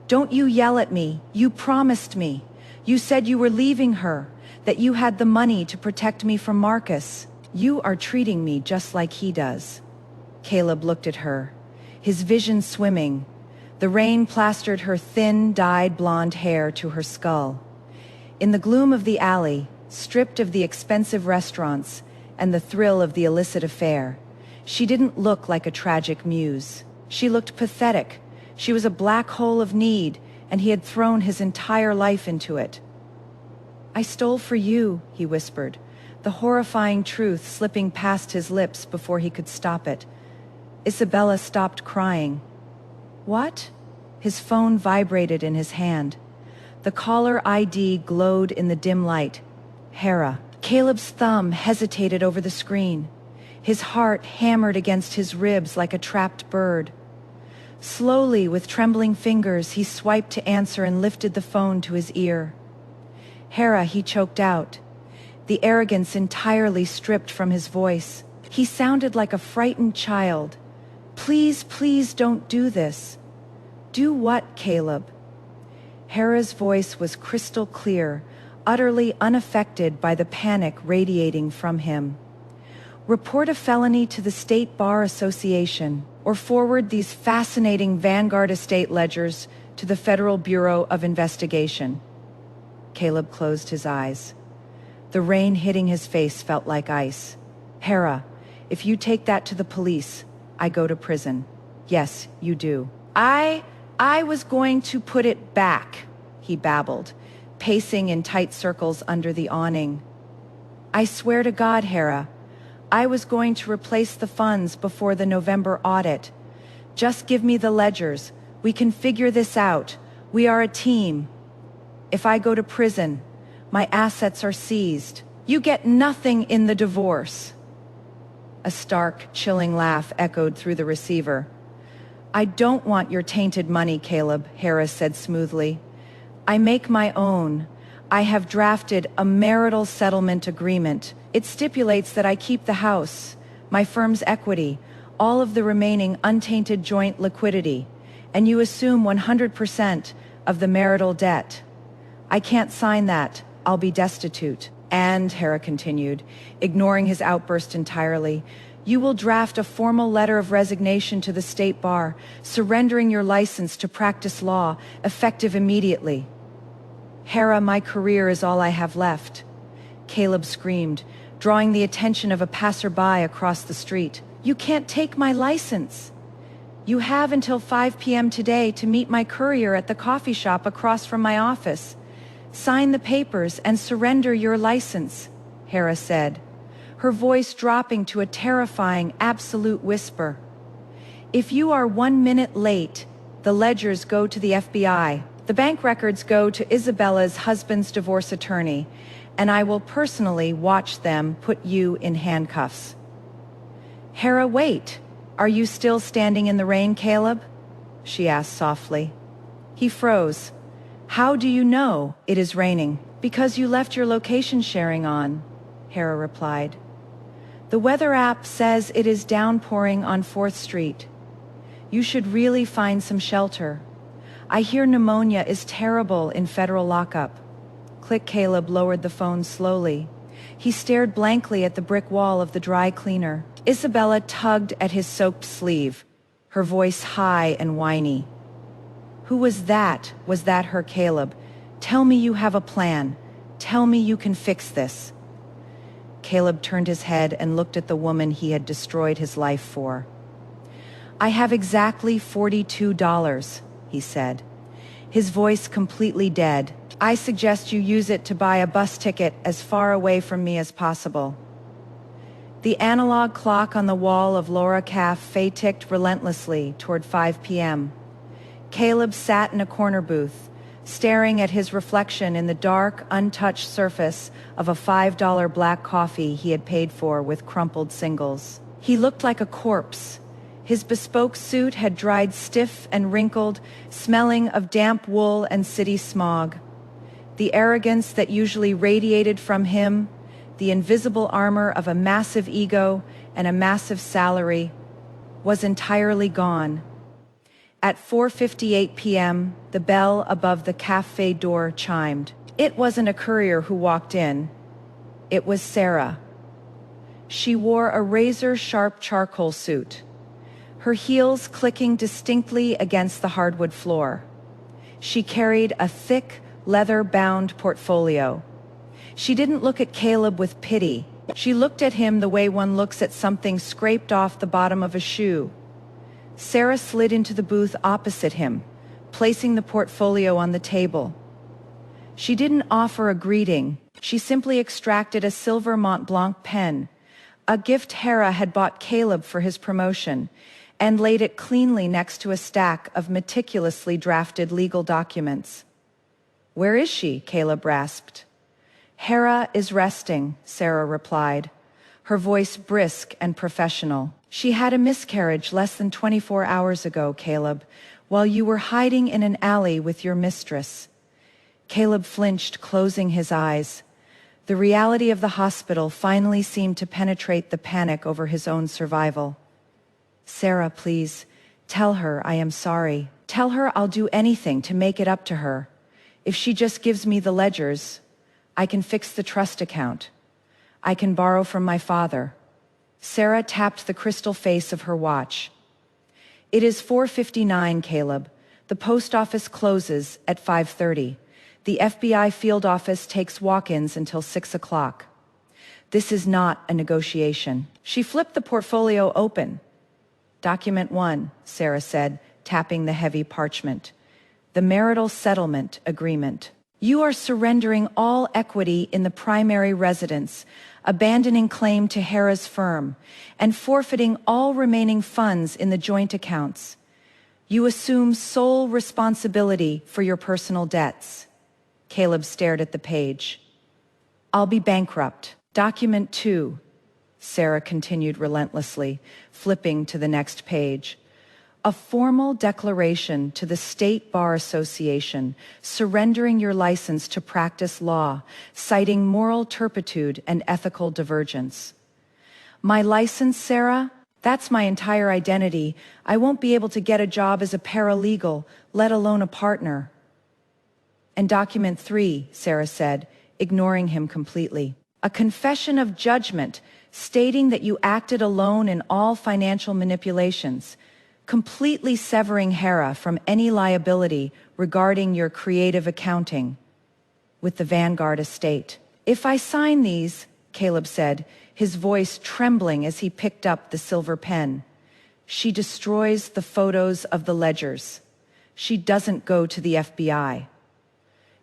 "Don't you yell at me. You promised me. You said you were leaving her, that you had the money to protect me from Marcus. You are treating me just like he does." Caleb looked at her, his vision swimming. The rain plastered her thin, dyed blonde hair to her skull. In the gloom of the alley, stripped of the expensive restaurants and the thrill of the illicit affair, she didn't look like a tragic muse. She looked pathetic. She was a black hole of need, and he had thrown his entire life into it. "I stole for you," he whispered, the horrifying truth slipping past his lips before he could stop it. Isabella stopped crying. "What?" His phone vibrated in his hand. The caller ID glowed in the dim light. Hera. Caleb's thumb hesitated over the screen. His heart hammered against his ribs like a trapped bird. Slowly, with trembling fingers, he swiped to answer and lifted the phone to his ear. "Hera," he choked out, the arrogance entirely stripped from his voice. He sounded like a frightened child. "Please, please don't do this." "Do what, Caleb?" Hera's voice was crystal clear, utterly unaffected by the panic radiating from him. "Report a felony to the State Bar Association, or forward these fascinating Vanguard estate ledgers to the Federal Bureau of Investigation." Caleb closed his eyes. The rain hitting his face felt like ice. "Hera, if you take that to the police, I go to prison." "Yes, you do." I was going to put it back," he babbled, pacing in tight circles under the awning. "I swear to God, Hera, I was going to replace the funds before the November audit. Just give me the ledgers. We can figure this out. We are a team." If I go to prison, my assets are seized. You get nothing in the divorce." A stark, chilling laugh echoed through the receiver. "I don't want your tainted money, Caleb," Harris said smoothly. "I make my own. I have drafted a marital settlement agreement. It stipulates that I keep the house, my firm's equity, all of the remaining untainted joint liquidity, and you assume 100% of the marital debt. I can't sign that. I'll be destitute. And," Hera continued, ignoring his outburst entirely, "you will draft a formal letter of resignation to the state bar, surrendering your license to practice law, effective immediately." "Hera, my career is all I have left," Caleb screamed, drawing the attention of a passerby across the street. "You can't take my license. You have until 5 p.m. today to meet my courier at the coffee shop across from my office. Sign the papers and surrender your license," Hera said, her voice dropping to a terrifying, absolute whisper. "If you are 1 minute late, the ledgers go to the FBI. The bank records go to Isabella's husband's divorce attorney, and I will personally watch them put you in handcuffs." "Hera, wait. Are you still standing in the rain, Caleb?" she asked softly. He froze. "How do you know it is raining?" "Because you left your location sharing on," Hera replied. "The weather app says it is downpouring on 4th Street. You should really find some shelter. I hear pneumonia is terrible in federal lockup." Click. Caleb lowered the phone slowly. He stared blankly at the brick wall of the dry cleaner. Isabella tugged at his soaked sleeve, her voice high and whiny. "Who was that? Was that her, Caleb? Tell me you have a plan. Tell me you can fix this." Caleb turned his head and looked at the woman he had destroyed his life for. "I have exactly $42, he said, his voice completely dead. "I suggest you use it to buy a bus ticket as far away from me as possible." The analog clock on the wall of Laura Cafe ticked relentlessly toward 5 p.m. Caleb sat in a corner booth, staring at his reflection in the dark, untouched surface of a $5 black coffee he had paid for with crumpled singles. He looked like a corpse. His bespoke suit had dried stiff and wrinkled, smelling of damp wool and city smog. The arrogance that usually radiated from him, the invisible armor of a massive ego and a massive salary, was entirely gone. At 4:58 p.m., the bell above the cafe door chimed. It wasn't a courier who walked in. It was Sarah. She wore a razor-sharp charcoal suit, her heels clicking distinctly against the hardwood floor. She carried a thick, leather-bound portfolio. She didn't look at Caleb with pity. She looked at him the way one looks at something scraped off the bottom of a shoe. Sarah slid into the booth opposite him, placing the portfolio on the table. She didn't offer a greeting. She simply extracted a silver Mont Blanc pen, a gift Hera had bought Caleb for his promotion, and laid it cleanly next to a stack of meticulously drafted legal documents. "Where is she?" Caleb rasped. "Hera is resting," Sarah replied, her voice brisk and professional. "She had a miscarriage less than 24 hours ago, Caleb, while you were hiding in an alley with your mistress." Caleb flinched, closing his eyes. The reality of the hospital finally seemed to penetrate the panic over his own survival. "Sarah, please, tell her I am sorry. Tell her I'll do anything to make it up to her. If she just gives me the ledgers, I can fix the trust account. I can borrow from my father." Sarah tapped the crystal face of her watch. "It is 4:59, Caleb. The post office closes at 5:30. The FBI field office takes walk-ins until 6 o'clock. This is not a negotiation." She flipped the portfolio open. "Document 1, Sarah said, tapping the heavy parchment. "The marital settlement agreement. You are surrendering all equity in the primary residence, abandoning claim to Hera's firm, and forfeiting all remaining funds in the joint accounts. You assume sole responsibility for your personal debts." Caleb stared at the page. I'll be bankrupt. Document 2, Sarah continued relentlessly, flipping to the next page. A formal declaration to the State Bar Association, surrendering your license to practice law, citing moral turpitude and ethical divergence. My license, Sarah? That's my entire identity. I won't be able to get a job as a paralegal, let alone a partner. And document 3, Sarah said, ignoring him completely. A confession of judgment, stating that you acted alone in all financial manipulations, completely severing Hera from any liability regarding your creative accounting with the Vanguard estate. If I sign these, Caleb said, his voice trembling as he picked up the silver pen, she destroys the photos of the ledgers. She doesn't go to the FBI.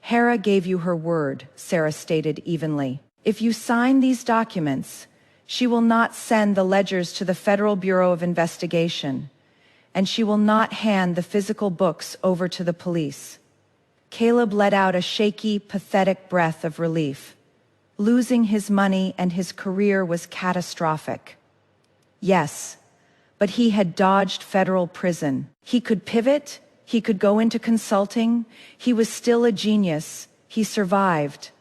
Hera gave you her word, Sarah stated evenly. If you sign these documents, she will not send the ledgers to the Federal Bureau of Investigation, and she will not hand the physical books over to the police. Caleb let out a shaky, pathetic breath of relief. Losing his money and his career was catastrophic. Yes, but he had dodged federal prison. He could pivot, he could go into consulting, he was still a genius, he survived.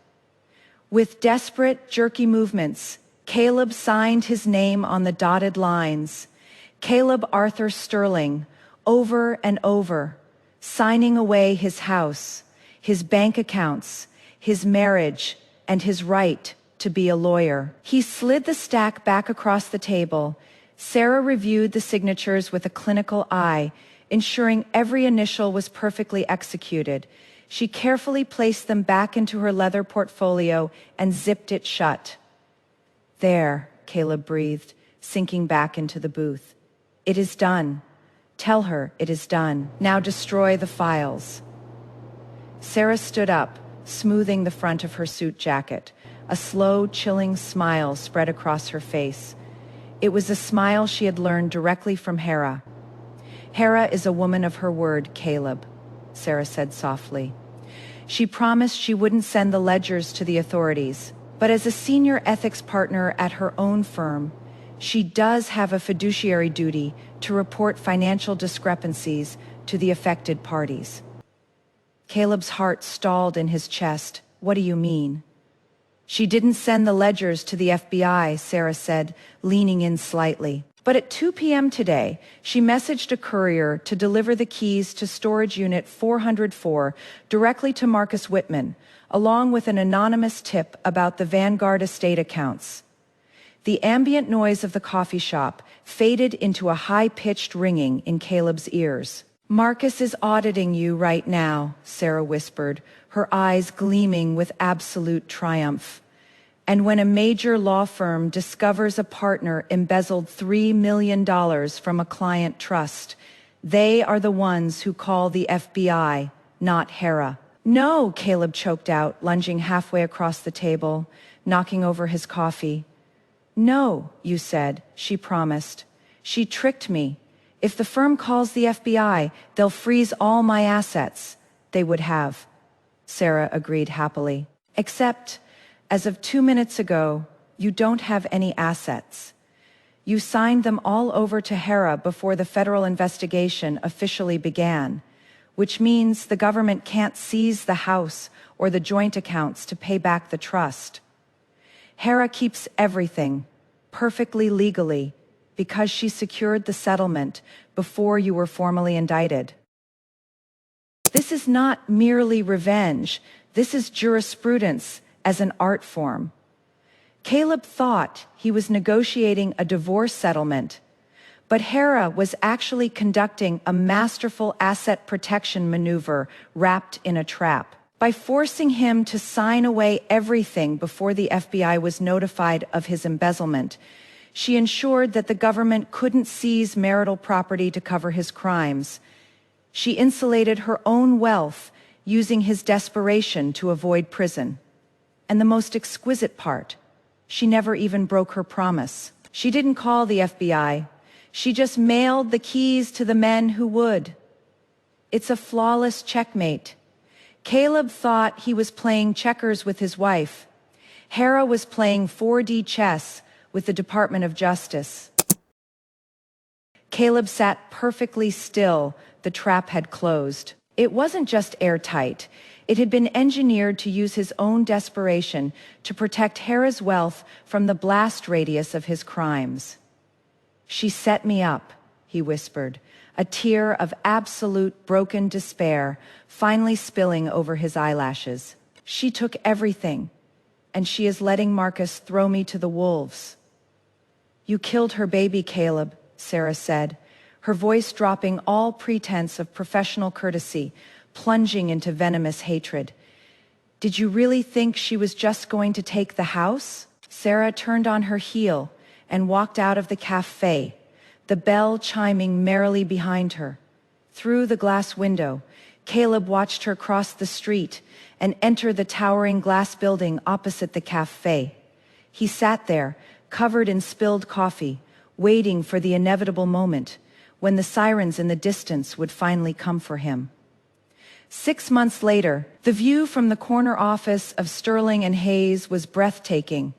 With desperate, jerky movements, Caleb signed his name on the dotted lines. Caleb Arthur Sterling, over and over, signing away his house, his bank accounts, his marriage, and his right to be a lawyer. He slid the stack back across the table. Sarah reviewed the signatures with a clinical eye, ensuring every initial was perfectly executed. She carefully placed them back into her leather portfolio and zipped it shut. There, Caleb breathed, sinking back into the booth. It is done. Tell her it is done. Now destroy the files. Sarah stood up, smoothing the front of her suit jacket. A slow, chilling smile spread across her face. It was a smile she had learned directly from Hera. Hera is a woman of her word, Caleb, Sarah said softly. She promised she wouldn't send the ledgers to the authorities, but as a senior ethics partner at her own firm, she does have a fiduciary duty to report financial discrepancies to the affected parties. Caleb's heart stalled in his chest. What do you mean? She didn't send the ledgers to the FBI, Sarah said, leaning in slightly. But at 2 p.m. today, she messaged a courier to deliver the keys to storage unit 404 directly to Marcus Whitman, along with an anonymous tip about the Vanguard estate accounts. The ambient noise of the coffee shop faded into a high-pitched ringing in Caleb's ears. Marcus is auditing you right now, Sarah whispered, her eyes gleaming with absolute triumph. And when a major law firm discovers a partner embezzled $3 million from a client trust, they are the ones who call the FBI, not Hera. No, Caleb choked out, lunging halfway across the table, knocking over his coffee. No, you said, she promised. She tricked me. If the firm calls the FBI, they'll freeze all my assets. They would have. Sarah agreed happily. Except, as of 2 minutes ago, you don't have any assets. You signed them all over to Hera before the federal investigation officially began, which means the government can't seize the house or the joint accounts to pay back the trust. Hera keeps everything, perfectly legally, because she secured the settlement before you were formally indicted. This is not merely revenge. This is jurisprudence as an art form. Caleb thought he was negotiating a divorce settlement, but Hera was actually conducting a masterful asset protection maneuver wrapped in a trap. By forcing him to sign away everything before the FBI was notified of his embezzlement, she ensured that the government couldn't seize marital property to cover his crimes. She insulated her own wealth using his desperation to avoid prison. And the most exquisite part, she never even broke her promise. She didn't call the FBI. She just mailed the keys to the men who would. It's a flawless checkmate. Caleb thought he was playing checkers with his wife. Hera was playing 4D chess with the Department of Justice. Caleb sat perfectly still. The trap had closed. It wasn't just airtight. It had been engineered to use his own desperation to protect Hera's wealth from the blast radius of his crimes. "She set me up," he whispered, a tear of absolute broken despair finally spilling over his eyelashes. "She took everything, and she is letting Marcus throw me to the wolves." "You killed her baby, Caleb," Sarah said, her voice dropping all pretense of professional courtesy, plunging into venomous hatred. "Did you really think she was just going to take the house?" Sarah turned on her heel and walked out of the cafe, the bell chiming merrily behind her. Through the glass window, Caleb watched her cross the street and enter the towering glass building opposite the cafe. He sat there, covered in spilled coffee, waiting for the inevitable moment when the sirens in the distance would finally come for him. 6 months later, the view from the corner office of Sterling and Hayes was breathtaking.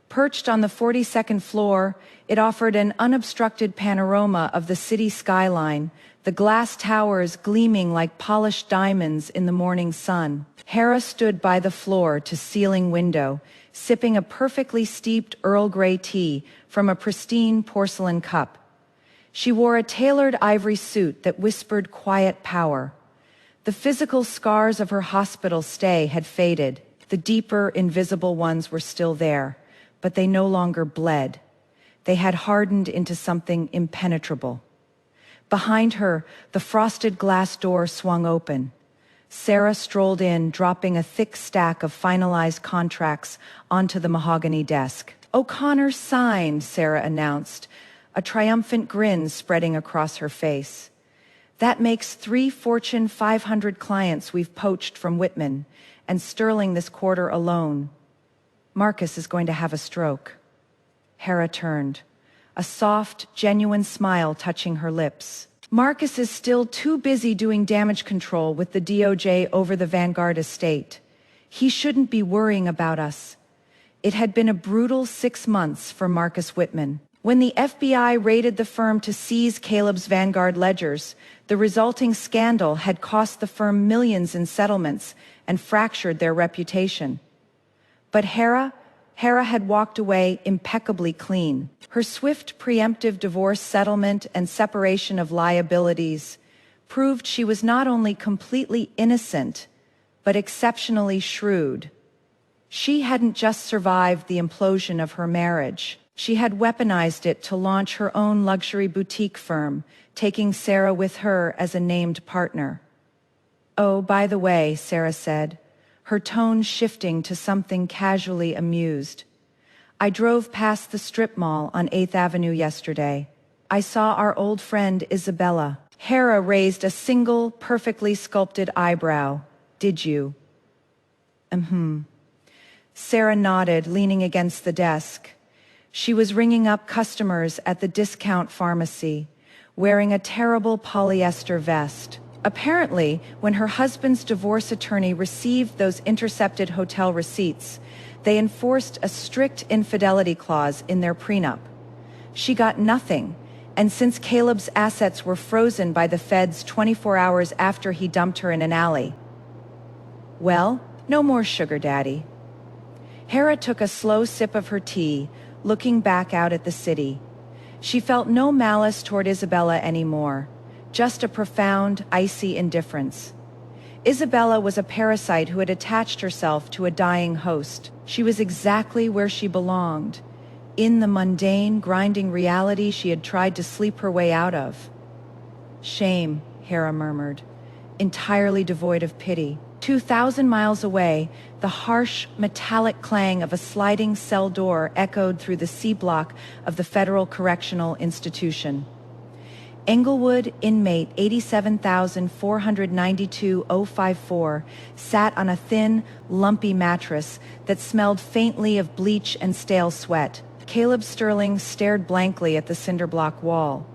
Perched on the 42nd floor, it offered an unobstructed panorama of the city skyline, the glass towers gleaming like polished diamonds in the morning sun. Hera stood by the floor-to-ceiling window, sipping a perfectly steeped Earl Grey tea from a pristine porcelain cup. She wore a tailored ivory suit that whispered quiet power. The physical scars of her hospital stay had faded. The deeper, invisible ones were still there, but they no longer bled. They had hardened into something impenetrable. Behind her, the frosted glass door swung open. Sarah strolled in, dropping a thick stack of finalized contracts onto the mahogany desk. "O'Connor signed," Sarah announced, a triumphant grin spreading across her face. "That makes 3 Fortune 500 clients we've poached from Whitman, and Sterling this quarter alone. Marcus is going to have a stroke." Hera turned, a soft, genuine smile touching her lips. "Marcus is still too busy doing damage control with the DOJ over the Vanguard estate. He shouldn't be worrying about us." It had been a brutal 6 months for Marcus Whitman. When the FBI raided the firm to seize Caleb's Vanguard ledgers, the resulting scandal had cost the firm millions in settlements and fractured their reputation. But Hera had walked away impeccably clean. Her swift preemptive divorce settlement and separation of liabilities proved she was not only completely innocent, but exceptionally shrewd. She hadn't just survived the implosion of her marriage. She had weaponized it to launch her own luxury boutique firm, taking Sarah with her as a named partner. "Oh, by the way," Sarah said, her tone shifting to something casually amused. "I drove past the strip mall on 8th Avenue yesterday. I saw our old friend Isabella." Hera raised a single, perfectly sculpted eyebrow. "Did you?" Sarah nodded, leaning against the desk. She was ringing up customers at the discount pharmacy, wearing a terrible polyester vest. Apparently, when her husband's divorce attorney received those intercepted hotel receipts, they enforced a strict infidelity clause in their prenup. She got nothing, and since Caleb's assets were frozen by the feds 24 hours after he dumped her in an alley. Well, no more sugar daddy. Hera took a slow sip of her tea, looking back out at the city. She felt no malice toward Isabella anymore, just a profound, icy indifference. Isabella was a parasite who had attached herself to a dying host. She was exactly where she belonged, in the mundane, grinding reality she had tried to sleep her way out of. "Shame," Hera murmured, entirely devoid of pity. 2,000 miles away, the harsh, metallic clang of a sliding cell door echoed through the C block of the Federal Correctional Institution. Englewood inmate 87,492-054 sat on a thin, lumpy mattress that smelled faintly of bleach and stale sweat. Caleb Sterling stared blankly at the cinder block wall.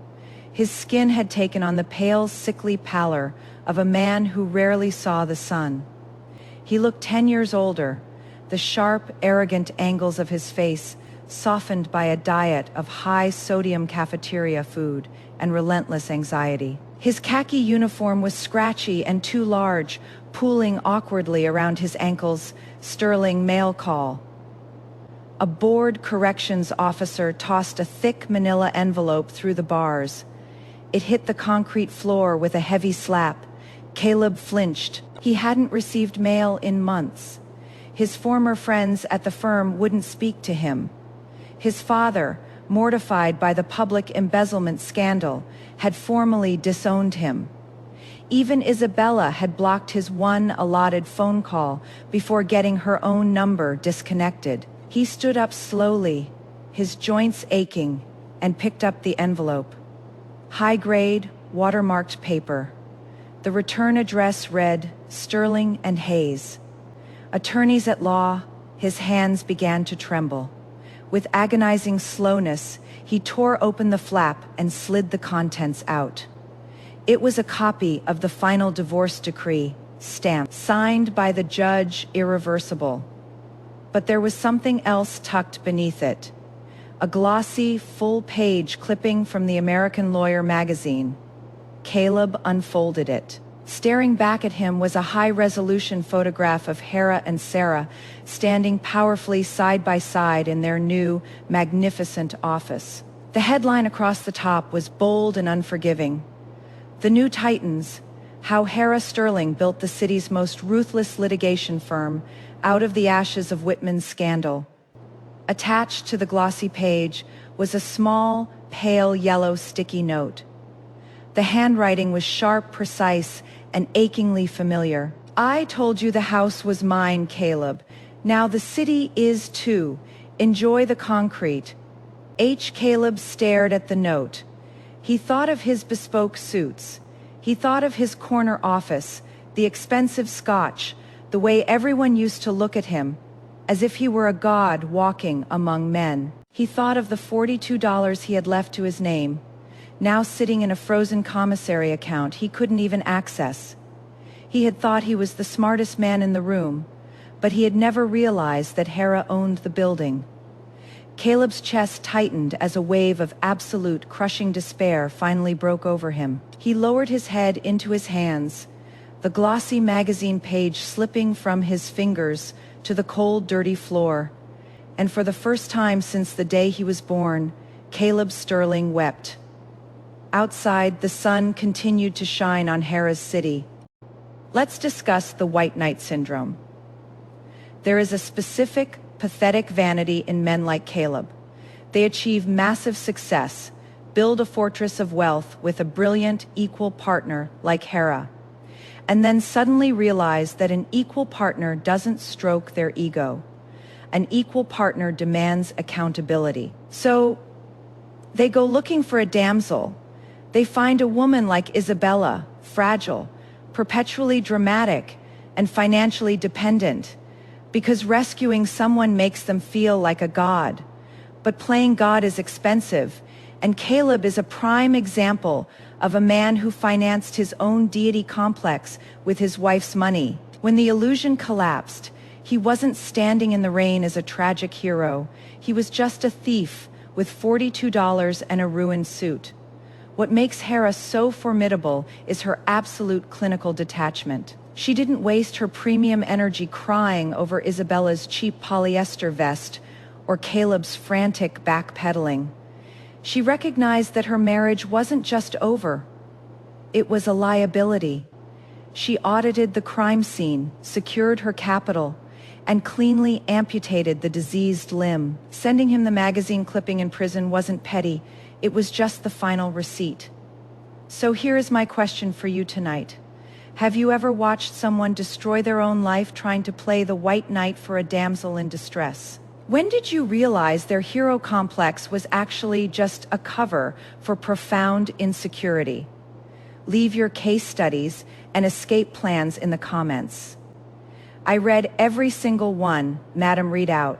His skin had taken on the pale, sickly pallor of a man who rarely saw the sun. He looked 10 years older, the sharp, arrogant angles of his face softened by a diet of high-sodium cafeteria food and relentless anxiety. His khaki uniform was scratchy and too large, pooling awkwardly around his ankles, sterling mail call. A bored corrections officer tossed a thick manila envelope through the bars. It hit the concrete floor with a heavy slap. Caleb flinched. He hadn't received mail in months. His former friends at the firm wouldn't speak to him. His father, mortified by the public embezzlement scandal, had formally disowned him. Even Isabella had blocked his one allotted phone call before getting her own number disconnected. He stood up slowly, his joints aching, and picked up the envelope. High-grade, watermarked paper. The return address read, Sterling and Hayes. Attorneys at law, his hands began to tremble. With agonizing slowness, he tore open the flap and slid the contents out. It was a copy of the final divorce decree, stamped, signed by the judge, irreversible. But there was something else tucked beneath it. A glossy, full-page clipping from the American Lawyer magazine. Caleb unfolded it. Staring back at him was a high-resolution photograph of Hera and Sarah standing powerfully side by side in their new, magnificent office. The headline across the top was bold and unforgiving. The New Titans, how Hera Sterling built the city's most ruthless litigation firm out of the ashes of Whitman's scandal. Attached to the glossy page was a small, pale yellow sticky note. The handwriting was sharp, precise, and achingly familiar. I told you the house was mine, Caleb. Now the city is too. Enjoy the concrete. H. Caleb stared at the note. He thought of his bespoke suits. He thought of his corner office, the expensive scotch, the way everyone used to look at him, as if he were a god walking among men. He thought of the $42 he had left to his name, now sitting in a frozen commissary account he couldn't even access. He had thought he was the smartest man in the room, but he had never realized that Hera owned the building. Caleb's chest tightened as a wave of absolute, crushing despair finally broke over him. He lowered his head into his hands, the glossy magazine page slipping from his fingers to the cold, dirty floor. And for the first time since the day he was born, Caleb Sterling wept. Outside, the sun continued to shine on Hera's city. Let's discuss the white knight syndrome. There is a specific, pathetic vanity in men like Caleb. They achieve massive success, build a fortress of wealth with a brilliant, equal partner like Hera, and then suddenly realize that an equal partner doesn't stroke their ego. An equal partner demands accountability. So they go looking for a damsel. They find a woman like Isabella, fragile, perpetually dramatic, and financially dependent, because rescuing someone makes them feel like a god. But playing God is expensive, and Caleb is a prime example of a man who financed his own deity complex with his wife's money. When the illusion collapsed, he wasn't standing in the rain as a tragic hero. He was just a thief with $42 and a ruined suit. What makes Hera so formidable is her absolute clinical detachment. She didn't waste her premium energy crying over Isabella's cheap polyester vest or Caleb's frantic backpedaling. She recognized that her marriage wasn't just over. It was a liability. She audited the crime scene, secured her capital, and cleanly amputated the diseased limb. Sending him the magazine clipping in prison wasn't petty. It was just the final receipt. So here is my question for you tonight. Have you ever watched someone destroy their own life trying to play the white knight for a damsel in distress? When did you realize their hero complex was actually just a cover for profound insecurity? Leave your case studies and escape plans in the comments. I read every single one, Madam Readout.